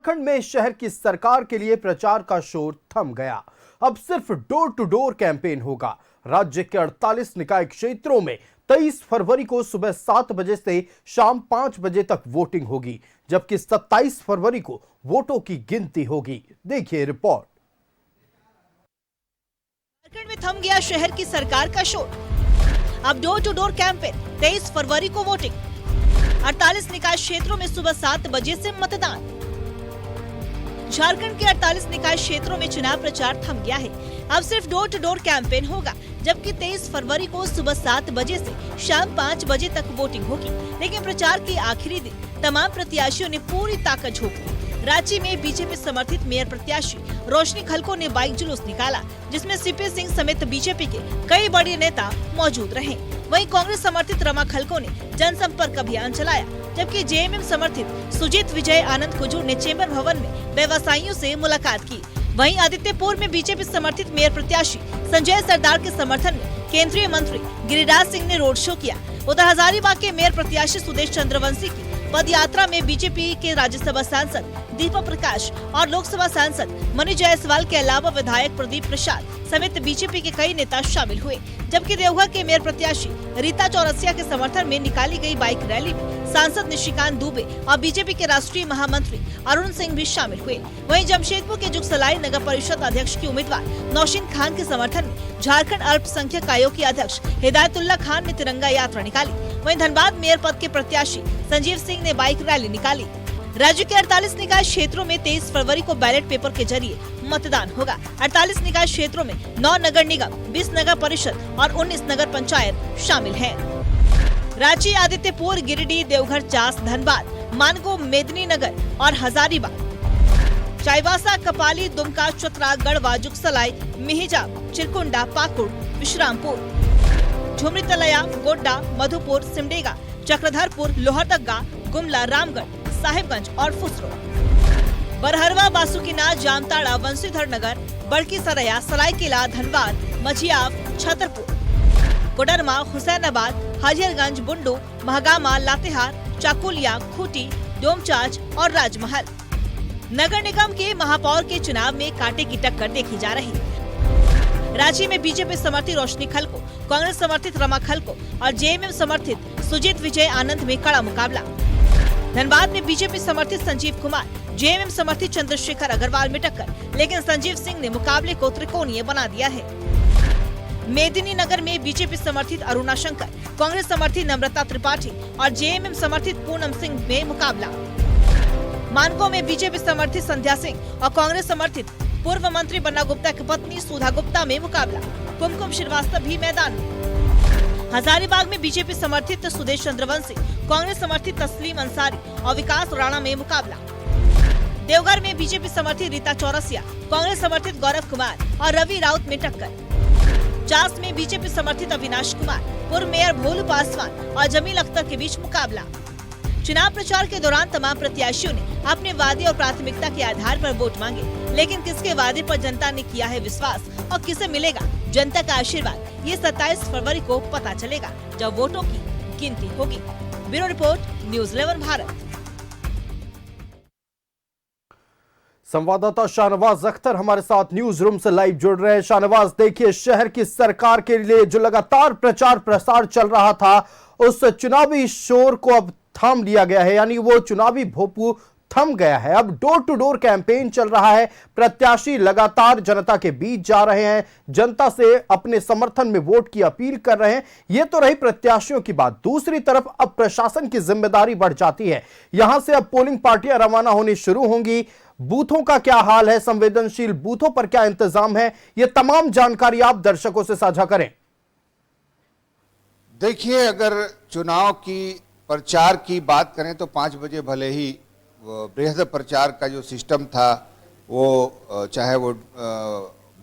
उत्तराखंड में शहर की सरकार के लिए प्रचार का शोर थम गया। अब सिर्फ डोर टू डोर कैंपेन होगा। राज्य के 48 निकाय क्षेत्रों में 23 फरवरी को सुबह 7 बजे से शाम 5 बजे तक वोटिंग होगी, जबकि 27 फरवरी को वोटों की गिनती होगी। देखिए रिपोर्ट। झारखंड में थम गया शहर की सरकार का शोर। अब डोर टू डोर कैंपेन, 23 फरवरी को वोटिंग। 48 निकाय क्षेत्रों में सुबह 7 बजे से मतदान। झारखंड के 48 निकाय क्षेत्रों में चुनाव प्रचार थम गया है। अब सिर्फ डोर टू डोर कैंपेन होगा, जबकि 23 फरवरी को सुबह 7 बजे से शाम 5 बजे तक वोटिंग होगी। लेकिन प्रचार के आखिरी दिन तमाम प्रत्याशियों ने पूरी ताकत झोंक दी। रांची में बीजेपी समर्थित मेयर प्रत्याशी रोशनी खलको ने बाइक जुलूस निकाला, जिसमें सीपी सिंह समेत बीजेपी के कई बड़े नेता मौजूद रहे। वहीं कांग्रेस समर्थित रमा खलको ने जनसंपर्क अभियान चलाया, जबकि जेएमएम समर्थित सुजीत विजय आनंद कुजूर ने चेंबर भवन में व्यवसायियों से मुलाकात की। वहीं आदित्यपुर में बीजेपी समर्थित मेयर प्रत्याशी संजय सरदार के समर्थन में केंद्रीय मंत्री गिरिराज सिंह ने रोड शो किया। उधर हजारीबाग के मेयर प्रत्याशी सुदेश चंद्रवंशी की पद यात्रा में बीजेपी के राज्यसभा सांसद दीपक प्रकाश और लोकसभा सांसद मनीष जायसवाल के अलावा विधायक प्रदीप प्रसाद समेत बीजेपी के कई नेता शामिल हुए। जबकि देवघर के मेयर प्रत्याशी रीता चौरसिया के समर्थन में निकाली गई बाइक रैली में सांसद निशिकांत दुबे और बीजेपी के राष्ट्रीय महामंत्री अरुण सिंह भी शामिल हुए। वहीं जमशेदपुर के जुगसलाई नगर परिषद अध्यक्ष की उम्मीदवार नौशीन खान के समर्थन में झारखंड अल्पसंख्यक आयोग के अध्यक्ष हिदायतुल्लाह खान ने तिरंगा यात्रा निकाली। वहीं धनबाद मेयर पद के प्रत्याशी संजीव सिंह ने बाइक रैली निकाली। राज्य के 48 निकाय क्षेत्रों में 23 फरवरी को बैलेट पेपर के जरिए मतदान होगा। 48 निकाय क्षेत्रों में 9 नगर निगम, 20 नगर परिषद और 19 नगर पंचायत शामिल हैं। रांची, आदित्यपुर, गिरिडीह, देवघर, चास, धनबाद, मानगो, मेदिनीनगर और हजारीबाग, चाईबासा, कपाली, दुमका, चतरा, गढ़वा, जुगसलाई, मिहिजाम, चिरकुंडा, पाकुड़, विश्रामपुर, झुमरी तलया, गोड्डा, मधुपुर, सिमडेगा, चक्रधरपुर, लोहरदगा, गुमला, रामगढ़, साहिबगंज और फुसरो, बरहरवा, बासुकीनाथ, जामताड़ा, वंशीधर नगर, बड़की सरैया, सरायकेला, धनबाद, मझियाव, छतरपुर, कोडरमा, हुसैनाबाद, हजिरगंज, बुंडू, महागामा, लातेहार, चाकुलिया, खूंटी, डोमचांच और राजमहल। नगर निगम के महापौर के चुनाव में कांटे की टक्कर देखी जा रही है। रांची में बीजेपी समर्थित रोशनी खलको, कांग्रेस समर्थित रमा खलको और जेएमएम समर्थित सुजीत विजय आनंद में कड़ा मुकाबला। धनबाद में बीजेपी समर्थित संजीव कुमार, जेएमएम समर्थित चंद्रशेखर अग्रवाल में टक्कर, लेकिन संजीव सिंह ने मुकाबले को त्रिकोणीय बना दिया है। मेदिनीनगर में बीजेपी समर्थित अरुणा शंकर, कांग्रेस समर्थित नम्रता त्रिपाठी और जेएमएम समर्थित पूनम सिंह में मुकाबला। मानगो में बीजेपी समर्थित संध्या सिंह और कांग्रेस समर्थित पूर्व मंत्री बन्ना गुप्ता की पत्नी सुधा गुप्ता में मुकाबला। कुमकुम श्रीवास्तव भी मैदान में। हजारीबाग में बीजेपी समर्थित सुदेश चंद्रवंशी, कांग्रेस समर्थित तस्लीम अंसारी और विकास राणा में मुकाबला। देवघर में बीजेपी समर्थित रीता चौरसिया, कांग्रेस समर्थित गौरव कुमार और रवि राउत में टक्कर। चास में बीजेपी समर्थित अविनाश कुमार, पूर्व मेयर भोलू पासवान और जमील अख्तर के बीच मुकाबला। चुनाव प्रचार के दौरान तमाम प्रत्याशियों ने अपने वादे और प्राथमिकता के आधार पर वोट मांगे, लेकिन किसके वादे पर जनता ने किया है विश्वास और किसे मिलेगा जनता का आशीर्वाद, ये 27 फरवरी को पता चलेगा, जब वोटों की गिनती होगी। Bureau report, news 11 Bharat. संवाददाता शाहनवाज अख्तर हमारे साथ न्यूज रूम से लाइव जुड़ रहे हैं। शाहनवाज, देखिए, शहर की सरकार के लिए जो लगातार प्रचार प्रसार चल रहा था, उस चुनावी शोर को अब थाम लिया गया है, यानी वो चुनावी भोपू थम गया है। अब डोर टू डोर कैंपेन चल रहा है। प्रत्याशी लगातार जनता के बीच जा रहे हैं, जनता से अपने समर्थन में वोट की अपील कर रहे हैं। ये तो रही प्रत्याशियों की बात। दूसरी तरफ अब प्रशासन की जिम्मेदारी बढ़ जाती है। यहां से अब पोलिंग पार्टियां रवाना होनी शुरू होंगी। बूथों का क्या हाल है, संवेदनशील बूथों पर क्या इंतजाम है, ये तमाम जानकारी आप दर्शकों से साझा करें। देखिए, अगर चुनाव की प्रचार की बात करें तो 5 बजे भले ही बृहद प्रचार का जो सिस्टम था, वो चाहे वो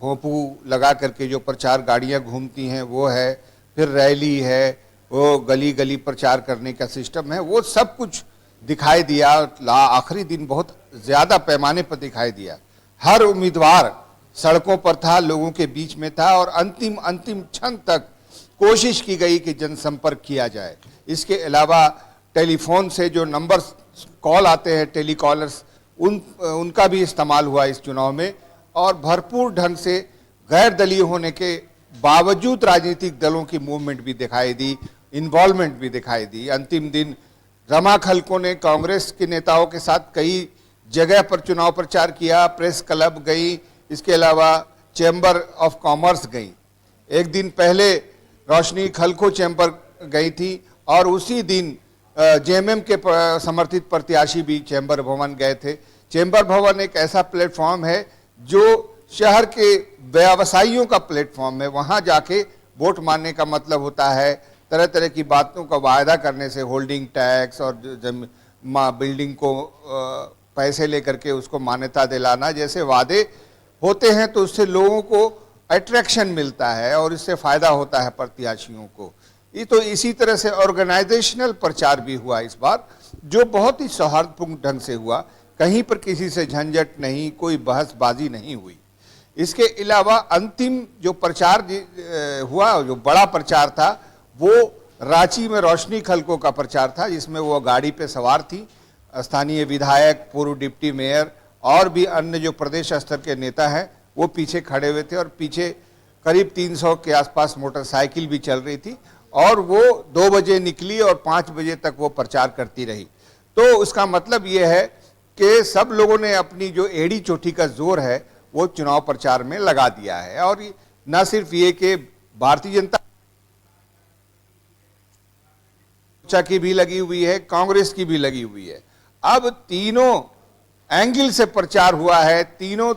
भोंपू लगा करके जो प्रचार गाड़ियां घूमती हैं वो है, फिर रैली है, वो गली गली प्रचार करने का सिस्टम है, वो सब कुछ दिखाई दिया। आखिरी दिन बहुत ज़्यादा पैमाने पर दिखाई दिया। हर उम्मीदवार सड़कों पर था, लोगों के बीच में था और अंतिम क्षण तक कोशिश की गई कि जनसंपर्क किया जाए। इसके अलावा टेलीफोन से जो नंबर कॉल आते हैं, टेलीकॉलर्स, उनका भी इस्तेमाल हुआ इस चुनाव में, और भरपूर ढंग से गैर दलीय होने के बावजूद राजनीतिक दलों की मूवमेंट भी दिखाई दी, इन्वॉल्वमेंट भी दिखाई दी। अंतिम दिन रमा खलको ने कांग्रेस के नेताओं के साथ कई जगह पर चुनाव प्रचार किया, प्रेस क्लब गई, इसके अलावा चैम्बर ऑफ कॉमर्स गई। एक दिन पहले रोशनी खलको चैम्बर गई थी और उसी दिन जेएमएम के समर्थित प्रत्याशी भी चैम्बर भवन गए थे। चैम्बर भवन एक ऐसा प्लेटफॉर्म है जो शहर के व्यवसायियों का प्लेटफॉर्म है। वहां जाके वोट मांगने का मतलब होता है तरह तरह की बातों का वायदा करने से, होल्डिंग टैक्स और बिल्डिंग को पैसे लेकर के उसको मान्यता दिलाना जैसे वादे होते हैं, तो उससे लोगों को अट्रैक्शन मिलता है और इससे फायदा होता है प्रत्याशियों को। ये तो इसी तरह से ऑर्गेनाइजेशनल प्रचार भी हुआ इस बार, जो बहुत ही सौहार्दपूर्ण ढंग से हुआ। कहीं पर किसी से झंझट नहीं, कोई बहसबाजी नहीं हुई। इसके अलावा अंतिम जो प्रचार हुआ, जो बड़ा प्रचार था, वो रांची में रोशनी खलको का प्रचार था, जिसमें वो गाड़ी पे सवार थी। स्थानीय विधायक, पूर्व डिप्टी मेयर और भी अन्य जो प्रदेश स्तर के नेता हैं वो पीछे खड़े हुए थे, और पीछे करीब 300 के आसपास मोटरसाइकिल भी चल रही थी, और वो 2 बजे निकली और 5 बजे तक वो प्रचार करती रही। तो उसका मतलब ये है कि सब लोगों ने अपनी जो एड़ी चोटी का जोर है वो चुनाव प्रचार में लगा दिया है। और न सिर्फ ये कि भारतीय जनता की भी लगी हुई है, कांग्रेस की भी लगी हुई है। अब तीनों एंगल से प्रचार हुआ है, तीनों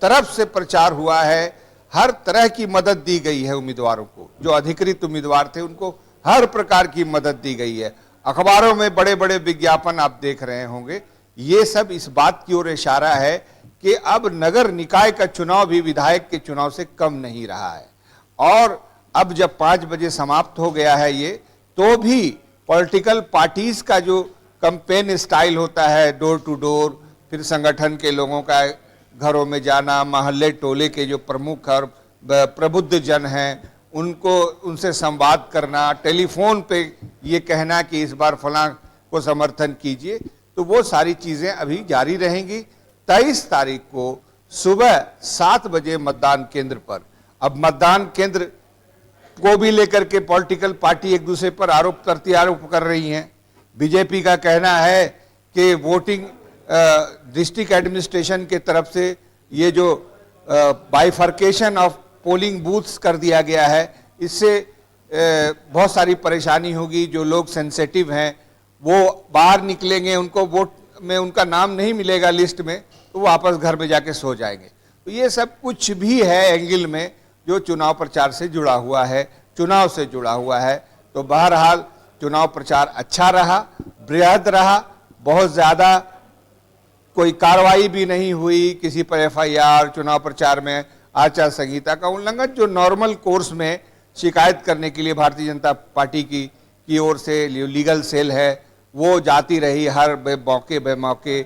तरफ से प्रचार हुआ है, हर तरह की मदद दी गई है उम्मीदवारों को। जो अधिकृत उम्मीदवार थे उनको हर प्रकार की मदद दी गई है। अखबारों में बड़े बड़े विज्ञापन आप देख रहे होंगे। ये सब इस बात की ओर इशारा है कि अब नगर निकाय का चुनाव भी विधायक के चुनाव से कम नहीं रहा है। और अब जब 5 बजे समाप्त हो गया है ये, तो भी पॉलिटिकल पार्टीज का जो कैंपेन स्टाइल होता है, डोर टू डोर, फिर संगठन के लोगों का घरों में जाना, महल्ले टोले के जो प्रमुख और प्रबुद्ध जन हैं उनसे संवाद करना, टेलीफोन पे ये कहना कि इस बार फलां को समर्थन कीजिए, तो वो सारी चीज़ें अभी जारी रहेंगी। 23 तारीख को सुबह 7 बजे मतदान केंद्र पर, अब मतदान केंद्र को भी लेकर के पॉलिटिकल पार्टी एक दूसरे पर आरोप कर रही हैं। बीजेपी का कहना है कि वोटिंग डिस्ट्रिक्ट एडमिनिस्ट्रेशन के तरफ से ये जो बाइफर्केशन ऑफ पोलिंग बूथ्स कर दिया गया है, इससे बहुत सारी परेशानी होगी। जो लोग सेंसिटिव हैं वो बाहर निकलेंगे, उनको वोट में उनका नाम नहीं मिलेगा लिस्ट में, तो वापस घर में जाके सो जाएंगे। तो ये सब कुछ भी है एंगल में जो चुनाव प्रचार से जुड़ा हुआ है, चुनाव से जुड़ा हुआ है। तो बहरहाल चुनाव प्रचार अच्छा रहा, बृहद रहा, बहुत ज़्यादा कोई कार्रवाई भी नहीं हुई किसी पर एफआईआर, चुनाव प्रचार में आचार संहिता का उल्लंघन, जो नॉर्मल कोर्स में शिकायत करने के लिए भारतीय जनता पार्टी की ओर से लीगल सेल है वो जाती रही, हर बेमौके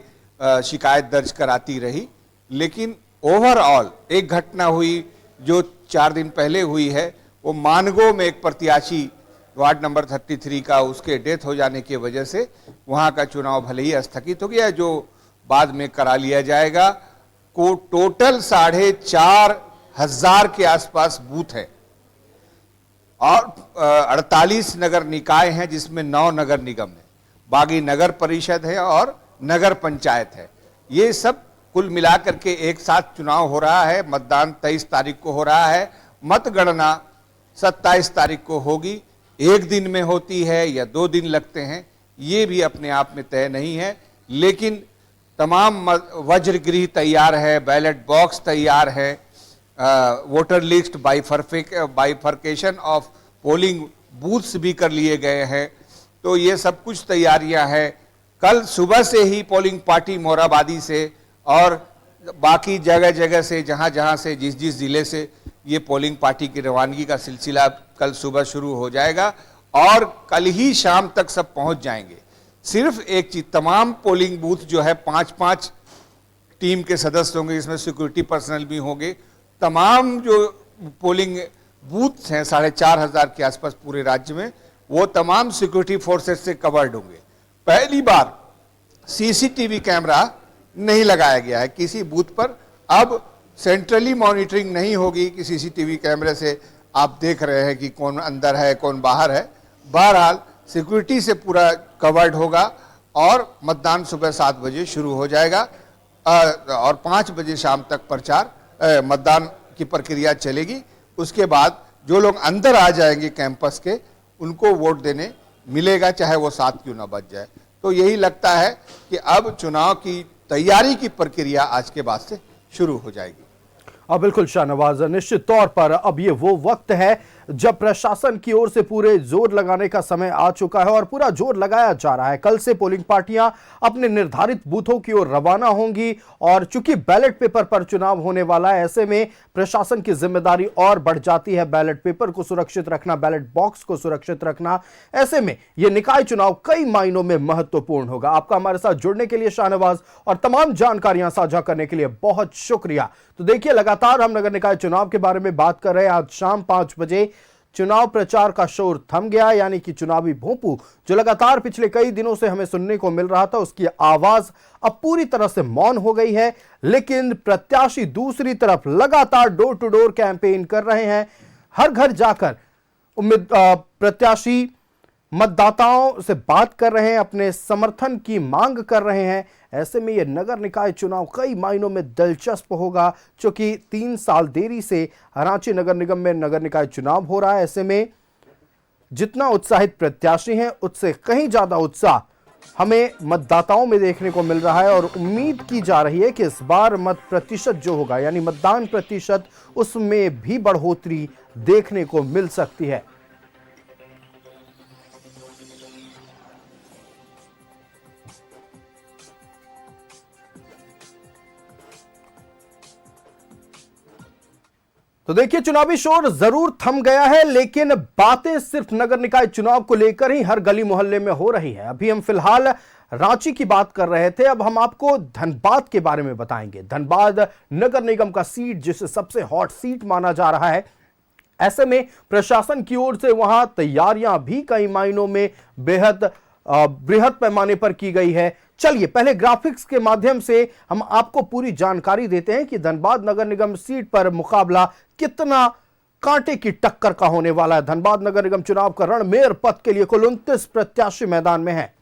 शिकायत दर्ज कराती रही। लेकिन ओवरऑल एक घटना हुई जो 4 दिन पहले हुई है, वो मानगो में एक प्रत्याशी वार्ड नंबर 33 का, उसके डेथ हो जाने की वजह से वहाँ का चुनाव भले ही स्थगित हो गया, जो बाद में करा लिया जाएगा। को टोटल 4,500 के आसपास बूथ है और 48 नगर निकाय हैं, जिसमें 9 नगर निगम है, बाकी नगर परिषद है और नगर पंचायत है। ये सब कुल मिलाकर के एक साथ चुनाव हो रहा है। मतदान 23 तारीख को हो रहा है, मतगणना 27 तारीख को होगी। एक दिन में होती है या 2 दिन लगते हैं, ये भी अपने आप में तय नहीं है। लेकिन तमाम वज्रगृह तैयार है, बैलेट बॉक्स तैयार है, voter list bifurcation of polling booths भी कर लिए गए हैं। तो ये सब कुछ तैयारियां हैं। कल सुबह से ही पोलिंग पार्टी मोराबादी से और बाकी जगह जगह से, जहां जहां से, जिस जिस जिले से ये पोलिंग पार्टी की रवानगी का सिलसिला कल सुबह शुरू हो जाएगा और कल ही शाम तक सब पहुंच जाएंगे। सिर्फ एक चीज, तमाम पोलिंग बूथ जो है 5-5 टीम के सदस्य होंगे, इसमें सिक्योरिटी पर्सनल भी होंगे। तमाम जो पोलिंग बूथ हैं 4,500 के आसपास पूरे राज्य में, वो तमाम सिक्योरिटी फोर्सेस से कवर्ड होंगे। पहली बार सीसीटीवी कैमरा नहीं लगाया गया है किसी बूथ पर। अब सेंट्रली मॉनिटरिंग नहीं होगी कि सीसीटीवी कैमरे से आप देख रहे हैं कि कौन अंदर है कौन बाहर है। बहरहाल सिक्योरिटी से पूरा कवर्ड होगा और मतदान सुबह 7 बजे शुरू हो जाएगा और 5 बजे शाम तक प्रचार मतदान की प्रक्रिया चलेगी। उसके बाद जो लोग अंदर आ जाएंगे कैंपस के उनको वोट देने मिलेगा, चाहे वो 7 क्यों ना बज जाए। तो यही लगता है कि अब चुनाव की तैयारी की प्रक्रिया आज के बाद से शुरू हो जाएगी। बिल्कुल शाहनवाज, निश्चित तौर पर अब ये वो वक्त है जब प्रशासन की ओर से पूरे जोर लगाने का समय आ चुका है और पूरा जोर लगाया जा रहा है। कल से पोलिंग पार्टियां अपने निर्धारित बूथों की ओर रवाना होंगी और चूंकि बैलेट पेपर पर चुनाव होने वाला है, ऐसे में प्रशासन की जिम्मेदारी और बढ़ जाती है। बैलेट पेपर को सुरक्षित रखना, बैलेट बॉक्स को सुरक्षित रखना, ऐसे में यह निकाय चुनाव कई मायनों में महत्वपूर्ण होगा। आपका हमारे साथ जुड़ने के लिए शाहनवाज और तमाम जानकारियां साझा करने के लिए बहुत शुक्रिया। तो देखिए, लगातार हम नगर निकाय चुनाव के बारे में बात कर रहे हैं। आज शाम 5 बजे चुनाव प्रचार का शोर थम गया, यानी कि चुनावी भोंपू जो लगातार पिछले कई दिनों से हमें सुनने को मिल रहा था, उसकी आवाज अब पूरी तरह से मौन हो गई है। लेकिन प्रत्याशी दूसरी तरफ लगातार डोर टू डोर कैंपेन कर रहे हैं। हर घर जाकर प्रत्याशी मतदाताओं से बात कर रहे हैं, अपने समर्थन की मांग कर रहे हैं। ऐसे में यह नगर निकाय चुनाव कई मायनों में दिलचस्प होगा, क्योंकि 3 साल देरी से रांची नगर निगम में नगर निकाय चुनाव हो रहा है। ऐसे में जितना उत्साहित प्रत्याशी हैं, उससे कहीं ज्यादा उत्साह हमें मतदाताओं में देखने को मिल रहा है और उम्मीद की जा रही है कि इस बार मत प्रतिशत जो होगा, यानी मतदान प्रतिशत, उसमें भी बढ़ोतरी देखने को मिल सकती है। तो देखिए, चुनावी शोर जरूर थम गया है, लेकिन बातें सिर्फ नगर निकाय चुनाव को लेकर ही हर गली मोहल्ले में हो रही है। अभी हम फिलहाल रांची की बात कर रहे थे, अब हम आपको धनबाद के बारे में बताएंगे। धनबाद नगर निगम का सीट, जिसे सबसे हॉट सीट माना जा रहा है, ऐसे में प्रशासन की ओर से वहां तैयारियां भी कई मायनों में बेहद बृहद पैमाने पर की गई है। चलिए पहले ग्राफिक्स के माध्यम से हम आपको पूरी जानकारी देते हैं कि धनबाद नगर निगम सीट पर मुकाबला कितना कांटे की टक्कर का होने वाला है। धनबाद नगर निगम चुनाव का रण मेयर पद के लिए कुल 29 प्रत्याशी मैदान में हैं।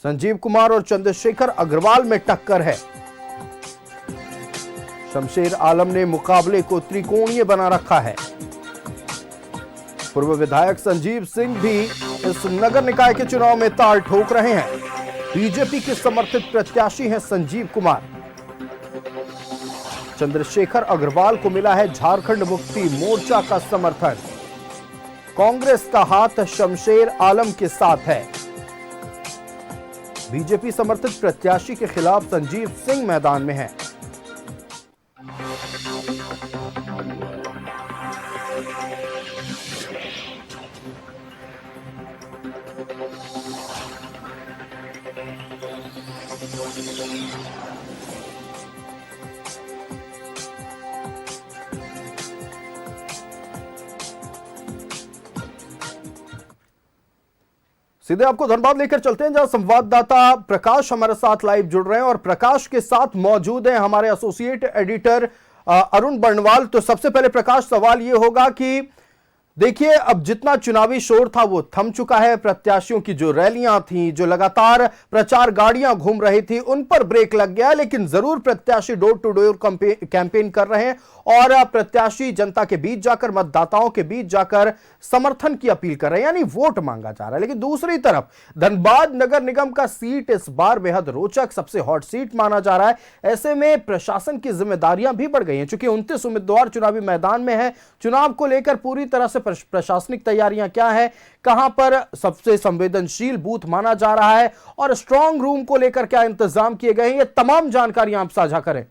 संजीव कुमार और चंद्रशेखर अग्रवाल में टक्कर है। शमशेर आलम ने मुकाबले को त्रिकोणीय बना रखा है। पूर्व विधायक संजीव सिंह भी इस नगर निकाय के चुनाव में ताल ठोक रहे हैं। बीजेपी के समर्थित प्रत्याशी हैं संजीव कुमार। चंद्रशेखर अग्रवाल को मिला है झारखंड मुक्ति मोर्चा का समर्थन। कांग्रेस का हाथ शमशेर आलम के साथ है। बीजेपी समर्थित प्रत्याशी के खिलाफ संजीव सिंह मैदान में है। सीधे आपको धनबाद लेकर चलते हैं, जहां संवाददाता प्रकाश हमारे साथ लाइव जुड़ रहे हैं और प्रकाश के साथ मौजूद हैं हमारे एसोसिएट एडिटर अरुण बर्णवाल। तो सबसे पहले प्रकाश, सवाल यह होगा कि देखिए, अब जितना चुनावी शोर था वो थम चुका है। प्रत्याशियों की जो रैलियां थी, जो लगातार प्रचार गाड़ियां घूम रही थी, उन पर ब्रेक लग गया है, लेकिन जरूर प्रत्याशी डोर टू डोर कैंपेन कर रहे हैं और प्रत्याशी जनता के बीच जाकर, मतदाताओं के बीच जाकर समर्थन की अपील कर रहे हैं, यानी वोट मांगा जा रहा है। लेकिन दूसरी तरफ धनबाद नगर निगम का सीट इस बार बेहद रोचक, सबसे हॉट सीट माना जा रहा है। ऐसे में प्रशासन की जिम्मेदारियां भी बढ़ गई हैं, चूंकि 29 उम्मीदवार चुनावी मैदान में है। चुनाव को लेकर पूरी तरह से प्रशासनिक तैयारियां क्या है, कहां पर सबसे संवेदनशील बूथ माना जा रहा है और स्ट्रांग रूम को लेकर क्या इंतजाम किए गए हैं, ये तमाम जानकारियां आप साझा करें।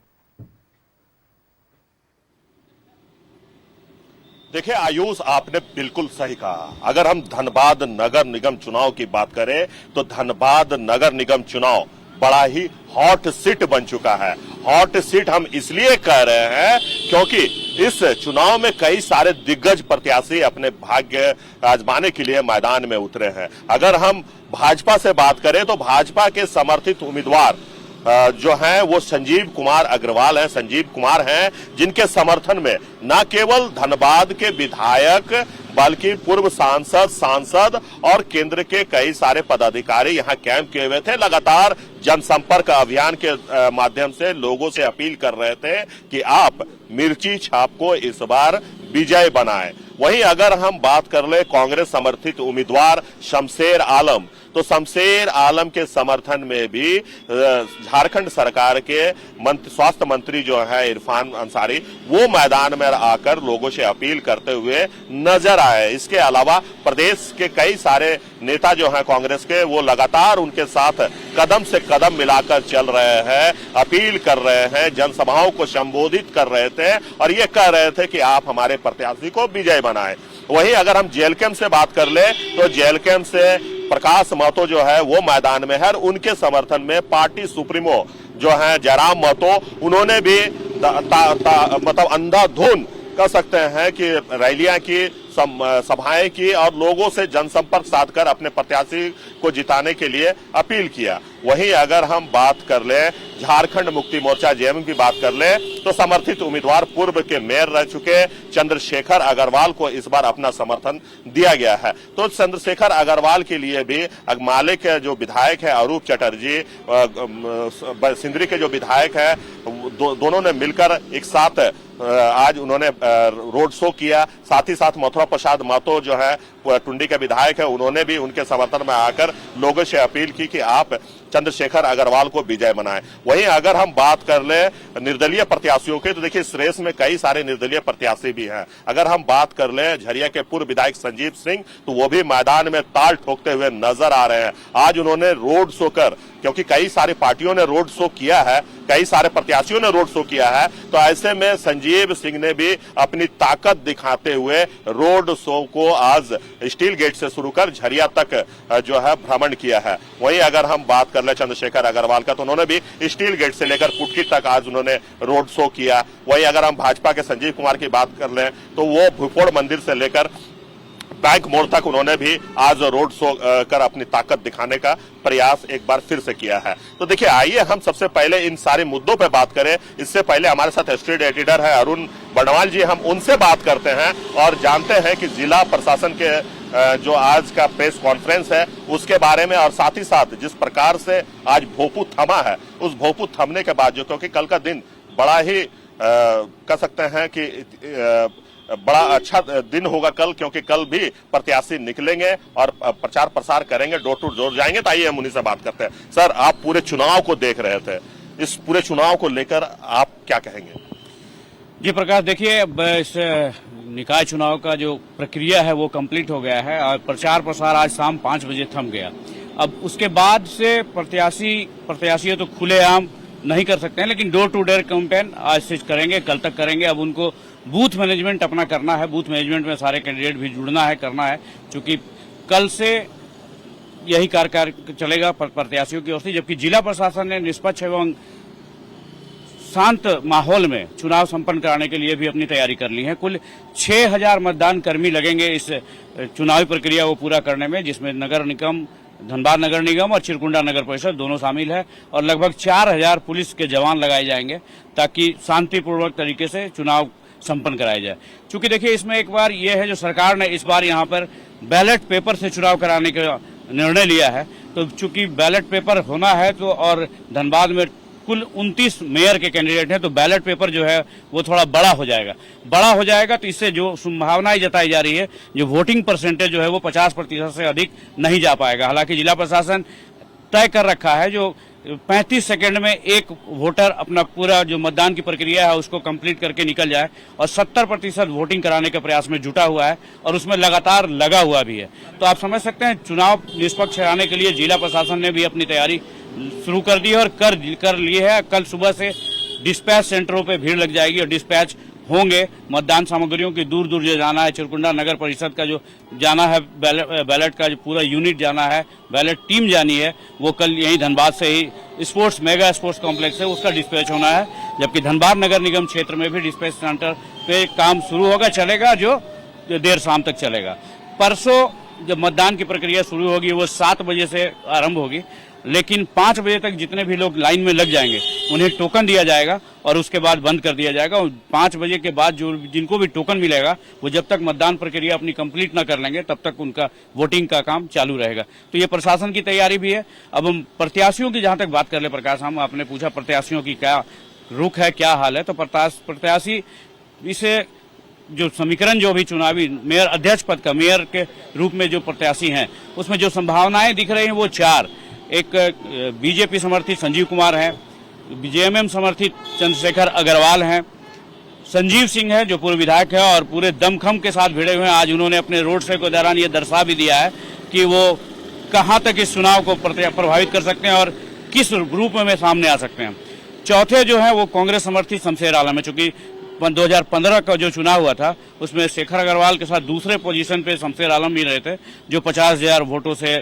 देखिए आयुष, आपने बिल्कुल सही कहा। अगर हम धनबाद नगर निगम चुनाव की बात करें तो धनबाद नगर निगम चुनाव बड़ा ही हॉट सीट बन चुका है। हॉट सीट हम इसलिए कह रहे हैं क्योंकि इस चुनाव में कई सारे दिग्गज प्रत्याशी अपने भाग्य आजमाने के लिए मैदान में उतरे हैं। अगर हम भाजपा से बात करें तो भाजपा के समर्थित उम्मीदवार जो हैं वो संजीव कुमार अग्रवाल हैं, संजीव कुमार हैं, जिनके समर्थन में न केवल धनबाद के विधायक बल्कि पूर्व सांसद और केंद्र के कई सारे पदाधिकारी यहां कैंप किए हुए थे। लगातार जनसंपर्क अभियान के माध्यम से लोगों से अपील कर रहे थे कि आप मिर्ची छाप को इस बार विजय बनाएं। वहीं अगर हम बात कर ले कांग्रेस समर्थित उम्मीदवार शमशेर आलम, तो शमशेर आलम के समर्थन में भी झारखंड सरकार के स्वास्थ्य मंत्री जो है इरफान अंसारी, वो मैदान में आकर लोगों से अपील करते हुए नजर आए। इसके अलावा प्रदेश के कई सारे नेता जो हैं कांग्रेस के, वो लगातार उनके साथ कदम से कदम मिलाकर चल रहे हैं, अपील कर रहे हैं, जनसभाओं को संबोधित कर रहे थे और ये कह रहे थे कि आप हमारे प्रत्याशी को विजय बनाएं। वहीं अगर हम जेल कैंप से बात कर ले तो जेल कैंप से प्रकाश महतो जो है वो मैदान में है और उनके समर्थन में पार्टी सुप्रीमो जो है जयराम महतो, उन्होंने भी मतलब अंधाधुंध कह सकते हैं कि रैलियां की, सभाएं की और लोगों से जनसंपर्क साधकर अपने प्रत्याशी को जिताने के लिए अपील किया। वहीं अगर हम बात कर ले झारखंड मुक्ति मोर्चा जेएमएम की बात कर ले तो समर्थित उम्मीदवार पूर्व के मेयर रह चुके चंद्रशेखर अग्रवाल को इस बार अपना समर्थन दिया गया है। तो चंद्रशेखर अग्रवाल के लिए भी माले के जो विधायक है अरूप चटर्जी, सिंदरी के जो विधायक है, दोनों ने मिलकर एक साथ आज उन्होंने रोड शो किया। साथ ही साथ मथुरा प्रसाद महतो जो है टुंडी के विधायक है, उन्होंने भी उनके समर्थन में आकर लोगों से अपील की कि आप चंद्रशेखर अग्रवाल को विजय बनाएं। वहीं अगर हम बात कर ले निर्दलीय प्रत्याशियों के, तो देखिए इस रेस में कई सारे निर्दलीय प्रत्याशी भी हैं। अगर हम बात कर ले झरिया के पूर्व विधायक संजीव सिंह, तो वो भी मैदान में ताल ठोकते हुए नजर आ रहे हैं। आज उन्होंने रोड शो कर, क्योंकि कई सारी पार्टियों ने रोड शो किया है, कई सारे प्रत्याशियों ने रोड शो किया है, तो ऐसे में संजीव सिंह ने भी अपनी ताकत दिखाते हुए रोड शो को आज स्टील गेट से शुरू कर झरिया तक जो है भ्रमण किया है। वहीं अगर हम बात कर ले चंद्रशेखर अग्रवाल का, तो उन्होंने भी स्टील गेट से लेकर कुटकी तक आज उन्होंने रोड शो किया। वहीं अगर हम भाजपा के संजीव कुमार की बात कर लें तो वो भूपोड़ मंदिर से लेकर बैंक मोड़ तक उन्होंने भी आज रोड शो कर अपनी ताकत दिखाने का प्रयास एक बार फिर से किया है। तो देखिए आइए हम सबसे पहले इन सारे मुद्दों पे बात करें। इससे पहले हमारे साथ स्टेट एडिटर है अरुण बर्णवाल जी, हम उनसे बात करते हैं और जानते हैं कि जिला प्रशासन के जो आज का प्रेस कॉन्फ्रेंस है उसके बारे में, और साथ ही साथ जिस प्रकार से आज भोपू थमा है, उस भोपू थमने के बाद जो, क्योंकि कल का दिन बड़ा ही कह सकते हैं कि बड़ा अच्छा दिन होगा कल, क्योंकि कल भी प्रत्याशी निकलेंगे और प्रचार प्रसार करेंगे, डोर टू डोर जाएंगे। तो आइए हम उन्हीं से बात करते हैं। सर, आप पूरे चुनाव को देख रहे थे, इस पूरे चुनाव को लेकर आप क्या कहेंगे? जी प्रकाश, देखिए अब इस निकाय चुनाव का जो प्रक्रिया है वो कंप्लीट हो गया है और प्रचार प्रसार आज शाम 5 बजे थम गया। अब उसके बाद से प्रत्याशी तो खुलेआम नहीं कर सकते हैं, लेकिन डोर टू डोर कैंपेन आज से करेंगे, कल तक करेंगे। अब उनको बूथ मैनेजमेंट अपना करना है, बूथ मैनेजमेंट में सारे कैंडिडेट भी जुड़ना है, करना है, क्योंकि कल से यही कार्य चलेगा प्रत्याशियों की ओर से। जबकि जिला प्रशासन ने निष्पक्ष एवं शांत माहौल में चुनाव संपन्न कराने के लिए भी अपनी तैयारी कर ली है। कुल 6000 मतदान कर्मी लगेंगे इस चुनावी प्रक्रिया को पूरा करने में, जिसमें नगर निगम, धनबाद नगर निगम और चिरकुंडा नगर परिषद दोनों शामिल है, और लगभग 4000 पुलिस के जवान लगाए जाएंगे ताकि शांतिपूर्वक तरीके से चुनाव संपन्न कराया जाए। चूंकि देखिए इसमें एक बार यह है, जो सरकार ने इस बार यहाँ पर बैलेट पेपर से चुनाव कराने का निर्णय लिया है, तो चूंकि बैलेट पेपर होना है तो, और धनबाद में कुल 29 मेयर के कैंडिडेट हैं, तो बैलेट पेपर जो है वो थोड़ा बड़ा हो जाएगा। तो इससे जो संभावनाएं जताई जा रही है, जो वोटिंग परसेंटेज जो है वो 50% से अधिक नहीं जा पाएगा। हालांकि जिला प्रशासन तय कर रखा है जो 35 सेकंड में एक वोटर अपना पूरा जो मतदान की प्रक्रिया है उसको कंप्लीट करके निकल जाए, और 70% वोटिंग कराने के प्रयास में जुटा हुआ है और उसमें लगातार लगा हुआ भी है। तो आप समझ सकते हैं चुनाव निष्पक्ष कराने के लिए जिला प्रशासन ने भी अपनी तैयारी शुरू कर दी है और कर ली है। कल सुबह से डिस्पैच सेंटरों पे भीड़ लग जाएगी और डिस्पैच होंगे। मतदान सामग्रियों की दूर दूर जो जाना है, चिरकुंडा नगर परिषद का जो जाना है, बैलेट का जो पूरा यूनिट जाना है, बैलेट टीम जानी है, वो कल यहीं धनबाद से ही मेगा स्पोर्ट्स कॉम्प्लेक्स है उसका डिस्पैच होना है। जबकि धनबाद नगर निगम क्षेत्र में भी डिस्पैच सेंटर पे काम शुरू होगा, चलेगा, जो देर शाम तक चलेगा। परसों जब मतदान की प्रक्रिया शुरू होगी वो 7 बजे से आरंभ होगी, लेकिन 5 बजे तक जितने भी लोग लाइन में लग जाएंगे उन्हें टोकन दिया जाएगा और उसके बाद बंद कर दिया जाएगा। और 5 बजे के बाद जो जिनको भी टोकन मिलेगा वो जब तक मतदान प्रक्रिया अपनी कंप्लीट न कर लेंगे तब तक उनका वोटिंग का काम चालू रहेगा। तो ये प्रशासन की तैयारी भी है। अब हम प्रत्याशियों की जहां तक बात कर ले, प्रकाश, हम आपने पूछा प्रत्याशियों की क्या रुख है, क्या हाल है, तो प्रत्याशी इसे जो समीकरण जो भी चुनावी मेयर अध्यक्ष पद का मेयर के रूप में जो प्रत्याशी हैं उसमें जो संभावनाएं दिख रही हैं वो 4। एक बीजेपी समर्थित संजीव कुमार हैं, जेएमएम समर्थित चंद्रशेखर अग्रवाल हैं, संजीव सिंह है जो पूर्व विधायक है और पूरे दमखम के साथ भिड़े हुए हैं। आज उन्होंने अपने रोड शो के दौरान ये दर्शा भी दिया है कि वो कहां तक इस चुनाव को प्रभावित कर सकते हैं और किस रूप में सामने आ सकते हैं। चौथे जो है वो कांग्रेस समर्थित शमशेर आलम है। चूंकि 2015 का जो चुनाव हुआ था उसमें शेखर अग्रवाल के साथ दूसरे पोजीशन पे शमशेर आलम भी रहे थे जो 50,000 वोटों से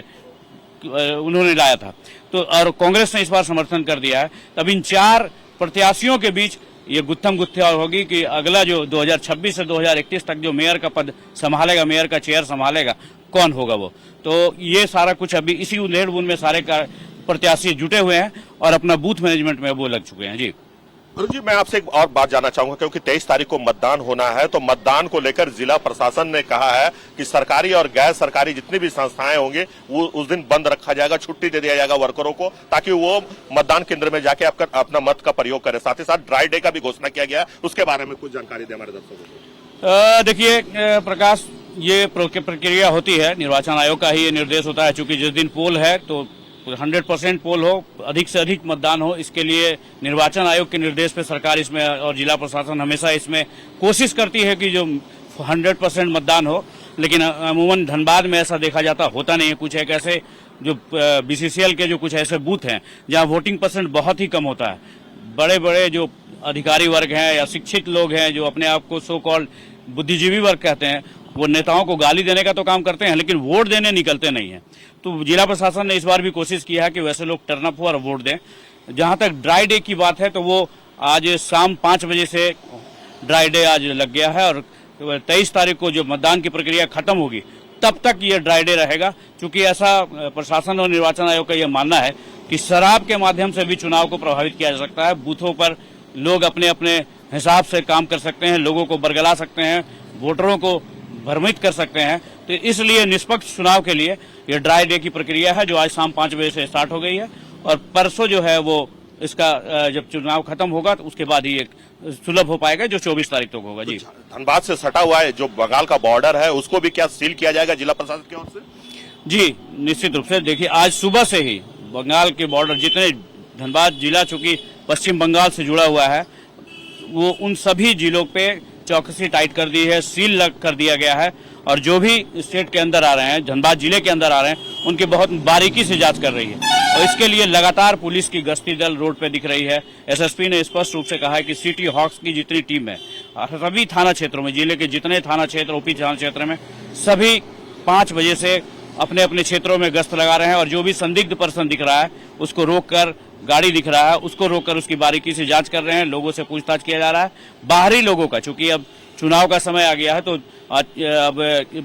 उन्होंने लाया था, तो और कांग्रेस ने इस बार समर्थन कर दिया है। तब इन 4 प्रत्याशियों के बीच ये गुत्थम गुत्थे होगी कि अगला जो 2026 से 2031 तक जो मेयर का पद संभालेगा, मेयर का चेयर संभालेगा, कौन होगा वो। तो ये सारा कुछ अभी इसी उधेड़-बुन में सारे प्रत्याशी जुटे हुए हैं और अपना बूथ मैनेजमेंट में वो लग चुके हैं। जी अरुण जी, मैं आपसे एक और बात जानना चाहूंगा क्योंकि 23 तारीख को मतदान होना है, तो मतदान को लेकर जिला प्रशासन ने कहा है कि सरकारी और गैर सरकारी जितनी भी संस्थाएं होंगी वो उस दिन बंद रखा जाएगा, छुट्टी दे दिया जाएगा वर्करों को ताकि वो मतदान केंद्र में जाके अपना मत का प्रयोग करें। साथ ही साथ ड्राई डे का भी घोषणा किया गया है, उसके बारे में कुछ जानकारी दें हमारे दर्शकों को। देखिए प्रकाश, ये प्रक्रिया होती है, निर्वाचन आयोग का ही ये निर्देश होता है। चूंकि जिस दिन पोल है तो 100% पोल हो, अधिक से अधिक मतदान हो, इसके लिए निर्वाचन आयोग के निर्देश पे सरकार इसमें और जिला प्रशासन हमेशा इसमें कोशिश करती है कि जो 100% मतदान हो। लेकिन अमूमन धनबाद में ऐसा देखा जाता होता नहीं है। कुछ एक ऐसे जो बीसीसीएल के जो कुछ ऐसे बूथ हैं जहां वोटिंग परसेंट बहुत ही कम होता है। बड़े बड़े जो अधिकारी वर्ग हैं या शिक्षित लोग हैं जो अपने आप को सो कॉल्ड बुद्धिजीवी वर्ग कहते हैं, वो नेताओं को गाली देने का तो काम करते हैं लेकिन वोट देने निकलते नहीं हैं। तो जिला प्रशासन ने इस बार भी कोशिश किया है कि वैसे लोग टर्न अप हो और वोट दें। जहां तक ड्राई डे की बात है तो वो आज शाम 5 बजे से ड्राई डे आज लग गया है और 23 तारीख को जो मतदान की प्रक्रिया खत्म होगी तब तक ये ड्राई डे रहेगा। चूंकि ऐसा प्रशासन और निर्वाचन आयोग का यह मानना है कि शराब के माध्यम से भी चुनाव को प्रभावित किया जा सकता है। बूथों पर लोग अपने अपने हिसाब से काम कर सकते हैं, लोगों को बरगला सकते हैं, वोटरों को भ्रमित कर सकते हैं। तो इसलिए निष्पक्ष चुनाव के लिए ये ड्राई डे की प्रक्रिया है जो आज शाम 5 बजे से स्टार्ट हो गई है और परसों जो है वो इसका जब चुनाव खत्म होगा तो उसके बाद ही एक सुलभ हो पाएगा जो 24 तारीख तक होगा। जी धनबाद से सटा हुआ है जो बंगाल का बॉर्डर है उसको भी क्या सील किया जाएगा जिला प्रशासन की ओर से? जी निश्चित रूप से। देखिए आज सुबह से ही बंगाल के बॉर्डर जितने धनबाद जिला चूंकि पश्चिम बंगाल से जुड़ा हुआ है वो उन सभी जिलों पे चौकसी टाइट कर दी है, सील लग कर दिया गया है और जो भी स्टेट के अंदर आ रहे हैं, धनबाद जिले के अंदर आ रहे हैं, उनकी बहुत बारीकी से जांच कर रही है और इसके लिए लगातार पुलिस की गश्ती दल रोड पे दिख रही है। एसएसपी ने स्पष्ट रूप से कहा है कि सिटी हॉक्स की जितनी टीम है सभी थाना क्षेत्रों में, जिले के जितने थाना क्षेत्र, ओपी थाना क्षेत्र में सभी 5 बजे से अपने अपने क्षेत्रों में गश्त लगा रहे हैं और जो भी संदिग्ध पर्सन दिख रहा है उसको रोककर, गाड़ी दिख रहा है उसको रोककर उसकी बारीकी से जांच कर रहे हैं, लोगों से पूछताछ किया जा रहा है। बाहरी लोगों का, चूंकि अब चुनाव का समय आ गया है तो अब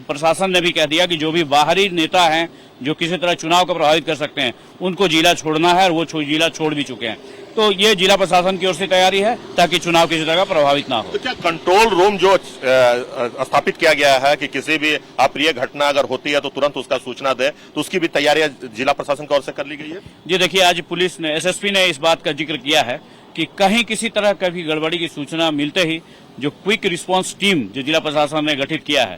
प्रशासन ने भी कह दिया कि जो भी बाहरी नेता हैं जो किसी तरह चुनाव को प्रभावित कर सकते हैं उनको जिला छोड़ना है और वो जिला छोड़ भी चुके हैं। तो ये जिला प्रशासन की ओर से तैयारी है ताकि चुनाव किसी तरह प्रभावित ना हो। तो क्या कंट्रोल रूम जो स्थापित किया गया है कि किसी भी अप्रिय घटना अगर होती है तो तुरंत उसका सूचना दे, तो उसकी भी तैयारियां जिला प्रशासन की ओर से कर ली गई है? जी देखिए, आज पुलिस ने, एसएसपी ने इस बात का जिक्र किया है कि कहीं किसी तरह का भी गड़बड़ी की सूचना मिलते ही जो क्विक रिस्पांस टीम जो जिला प्रशासन ने गठित किया है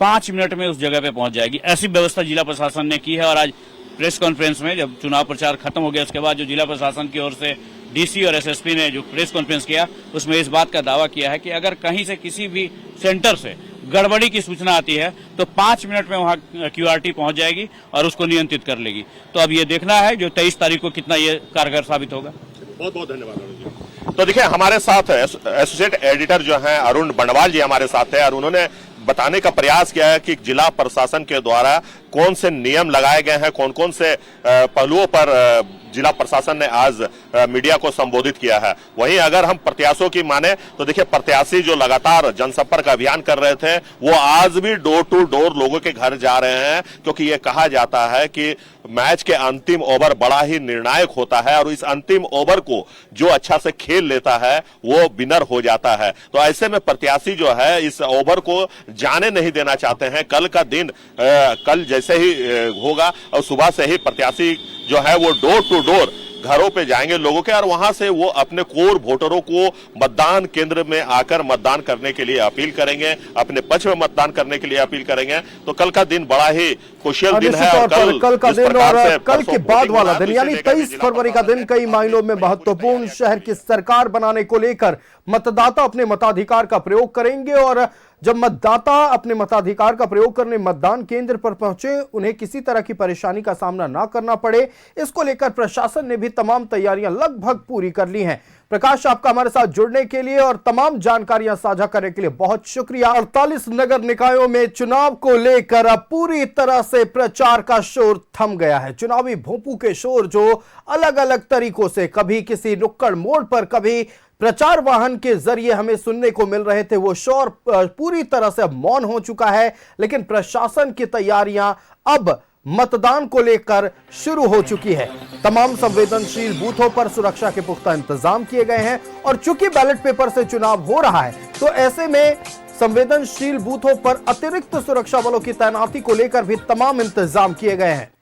5 मिनट में उस जगह पे पहुंच जाएगी। ऐसी व्यवस्था जिला प्रशासन ने की है और आज प्रेस कॉन्फ्रेंस में जब चुनाव प्रचार खत्म हो गया उसके बाद जो जिला प्रशासन की ओर से डीसी और एसएसपी ने जो प्रेस कॉन्फ्रेंस किया उसमें इस बात का दावा किया है कि अगर कहीं से किसी भी सेंटर से गड़बड़ी की सूचना आती है तो 5 मिनट में वहां क्यूआरटी पहुंच जाएगी और उसको नियंत्रित कर लेगी। तो अब ये देखना है जो 23 तारीख को कितना ये कारगर साबित होगा। बहुत बहुत धन्यवाद। तो देखिए हमारे साथ एसोसिएट एडिटर जो हैं अरुण बंडवाल जी हमारे साथ है और उन्होंने बताने का प्रयास किया है कि जिला प्रशासन के द्वारा कौन से नियम लगाए गए हैं, कौन कौन से पहलुओं पर जिला प्रशासन ने आज मीडिया को संबोधित किया है। वहीं अगर हम प्रत्याशियों की माने तो देखिए प्रत्याशी जो लगातार जनसंपर्क अभियान कर रहे थे वो आज भी डोर टू डोर लोगों के घर जा रहे हैं, क्योंकि ये कहा जाता है कि मैच के अंतिम ओवर बड़ा ही निर्णायक होता है और इस अंतिम ओवर को जो अच्छा से खेल लेता है वो विनर हो जाता है। तो ऐसे में प्रत्याशी जो है इस ओवर को जाने नहीं देना चाहते हैं। कल का दिन कल जैसे ही होगा और सुबह से ही प्रत्याशी जो है वो डोर टू डोर घरों पे जाएंगे लोगों के और वहां से वो अपने कोर वोटरों को मतदान केंद्र में आकर मतदान करने के लिए अपील करेंगे, अपने पक्ष में मतदान करने के लिए अपील करेंगे। तो कल का दिन बड़ा ही खुशियल दिन है और कल का दिन और कल के बाद वाला दिन यानी 23 फरवरी का दिन कई मायनों में महत्वपूर्ण शहर की सरकार बनाने को लेकर मतदाता अपने मताधिकार का प्रयोग करेंगे और जब मतदाता अपने मताधिकार का प्रयोग करने मतदान केंद्र पर पहुंचे उन्हें किसी तरह की परेशानी का सामना ना करना पड़े, इसको लेकर प्रशासन ने भी तमाम तैयारियां लगभग पूरी कर ली हैं। प्रकाश, आपका हमारे साथ जुड़ने के लिए और तमाम जानकारियां साझा करने के लिए बहुत शुक्रिया। 48 नगर निकायों में चुनाव को लेकर अब पूरी तरह से प्रचार का शोर थम गया है। चुनावी भोंपू के शोर जो अलग अलग तरीकों से कभी किसी नुक्कड़ मोड़ पर कभी प्रचार वाहन के जरिए हमें सुनने को मिल रहे थे, वो शोर पूरी तरह से मौन हो चुका है। लेकिन प्रशासन की तैयारियां अब मतदान को लेकर शुरू हो चुकी है। तमाम संवेदनशील बूथों पर सुरक्षा के पुख्ता इंतजाम किए गए हैं और चूंकि बैलेट पेपर से चुनाव हो रहा है तो ऐसे में संवेदनशील बूथों पर अतिरिक्त सुरक्षा बलों की तैनाती को लेकर भी तमाम इंतजाम किए गए हैं।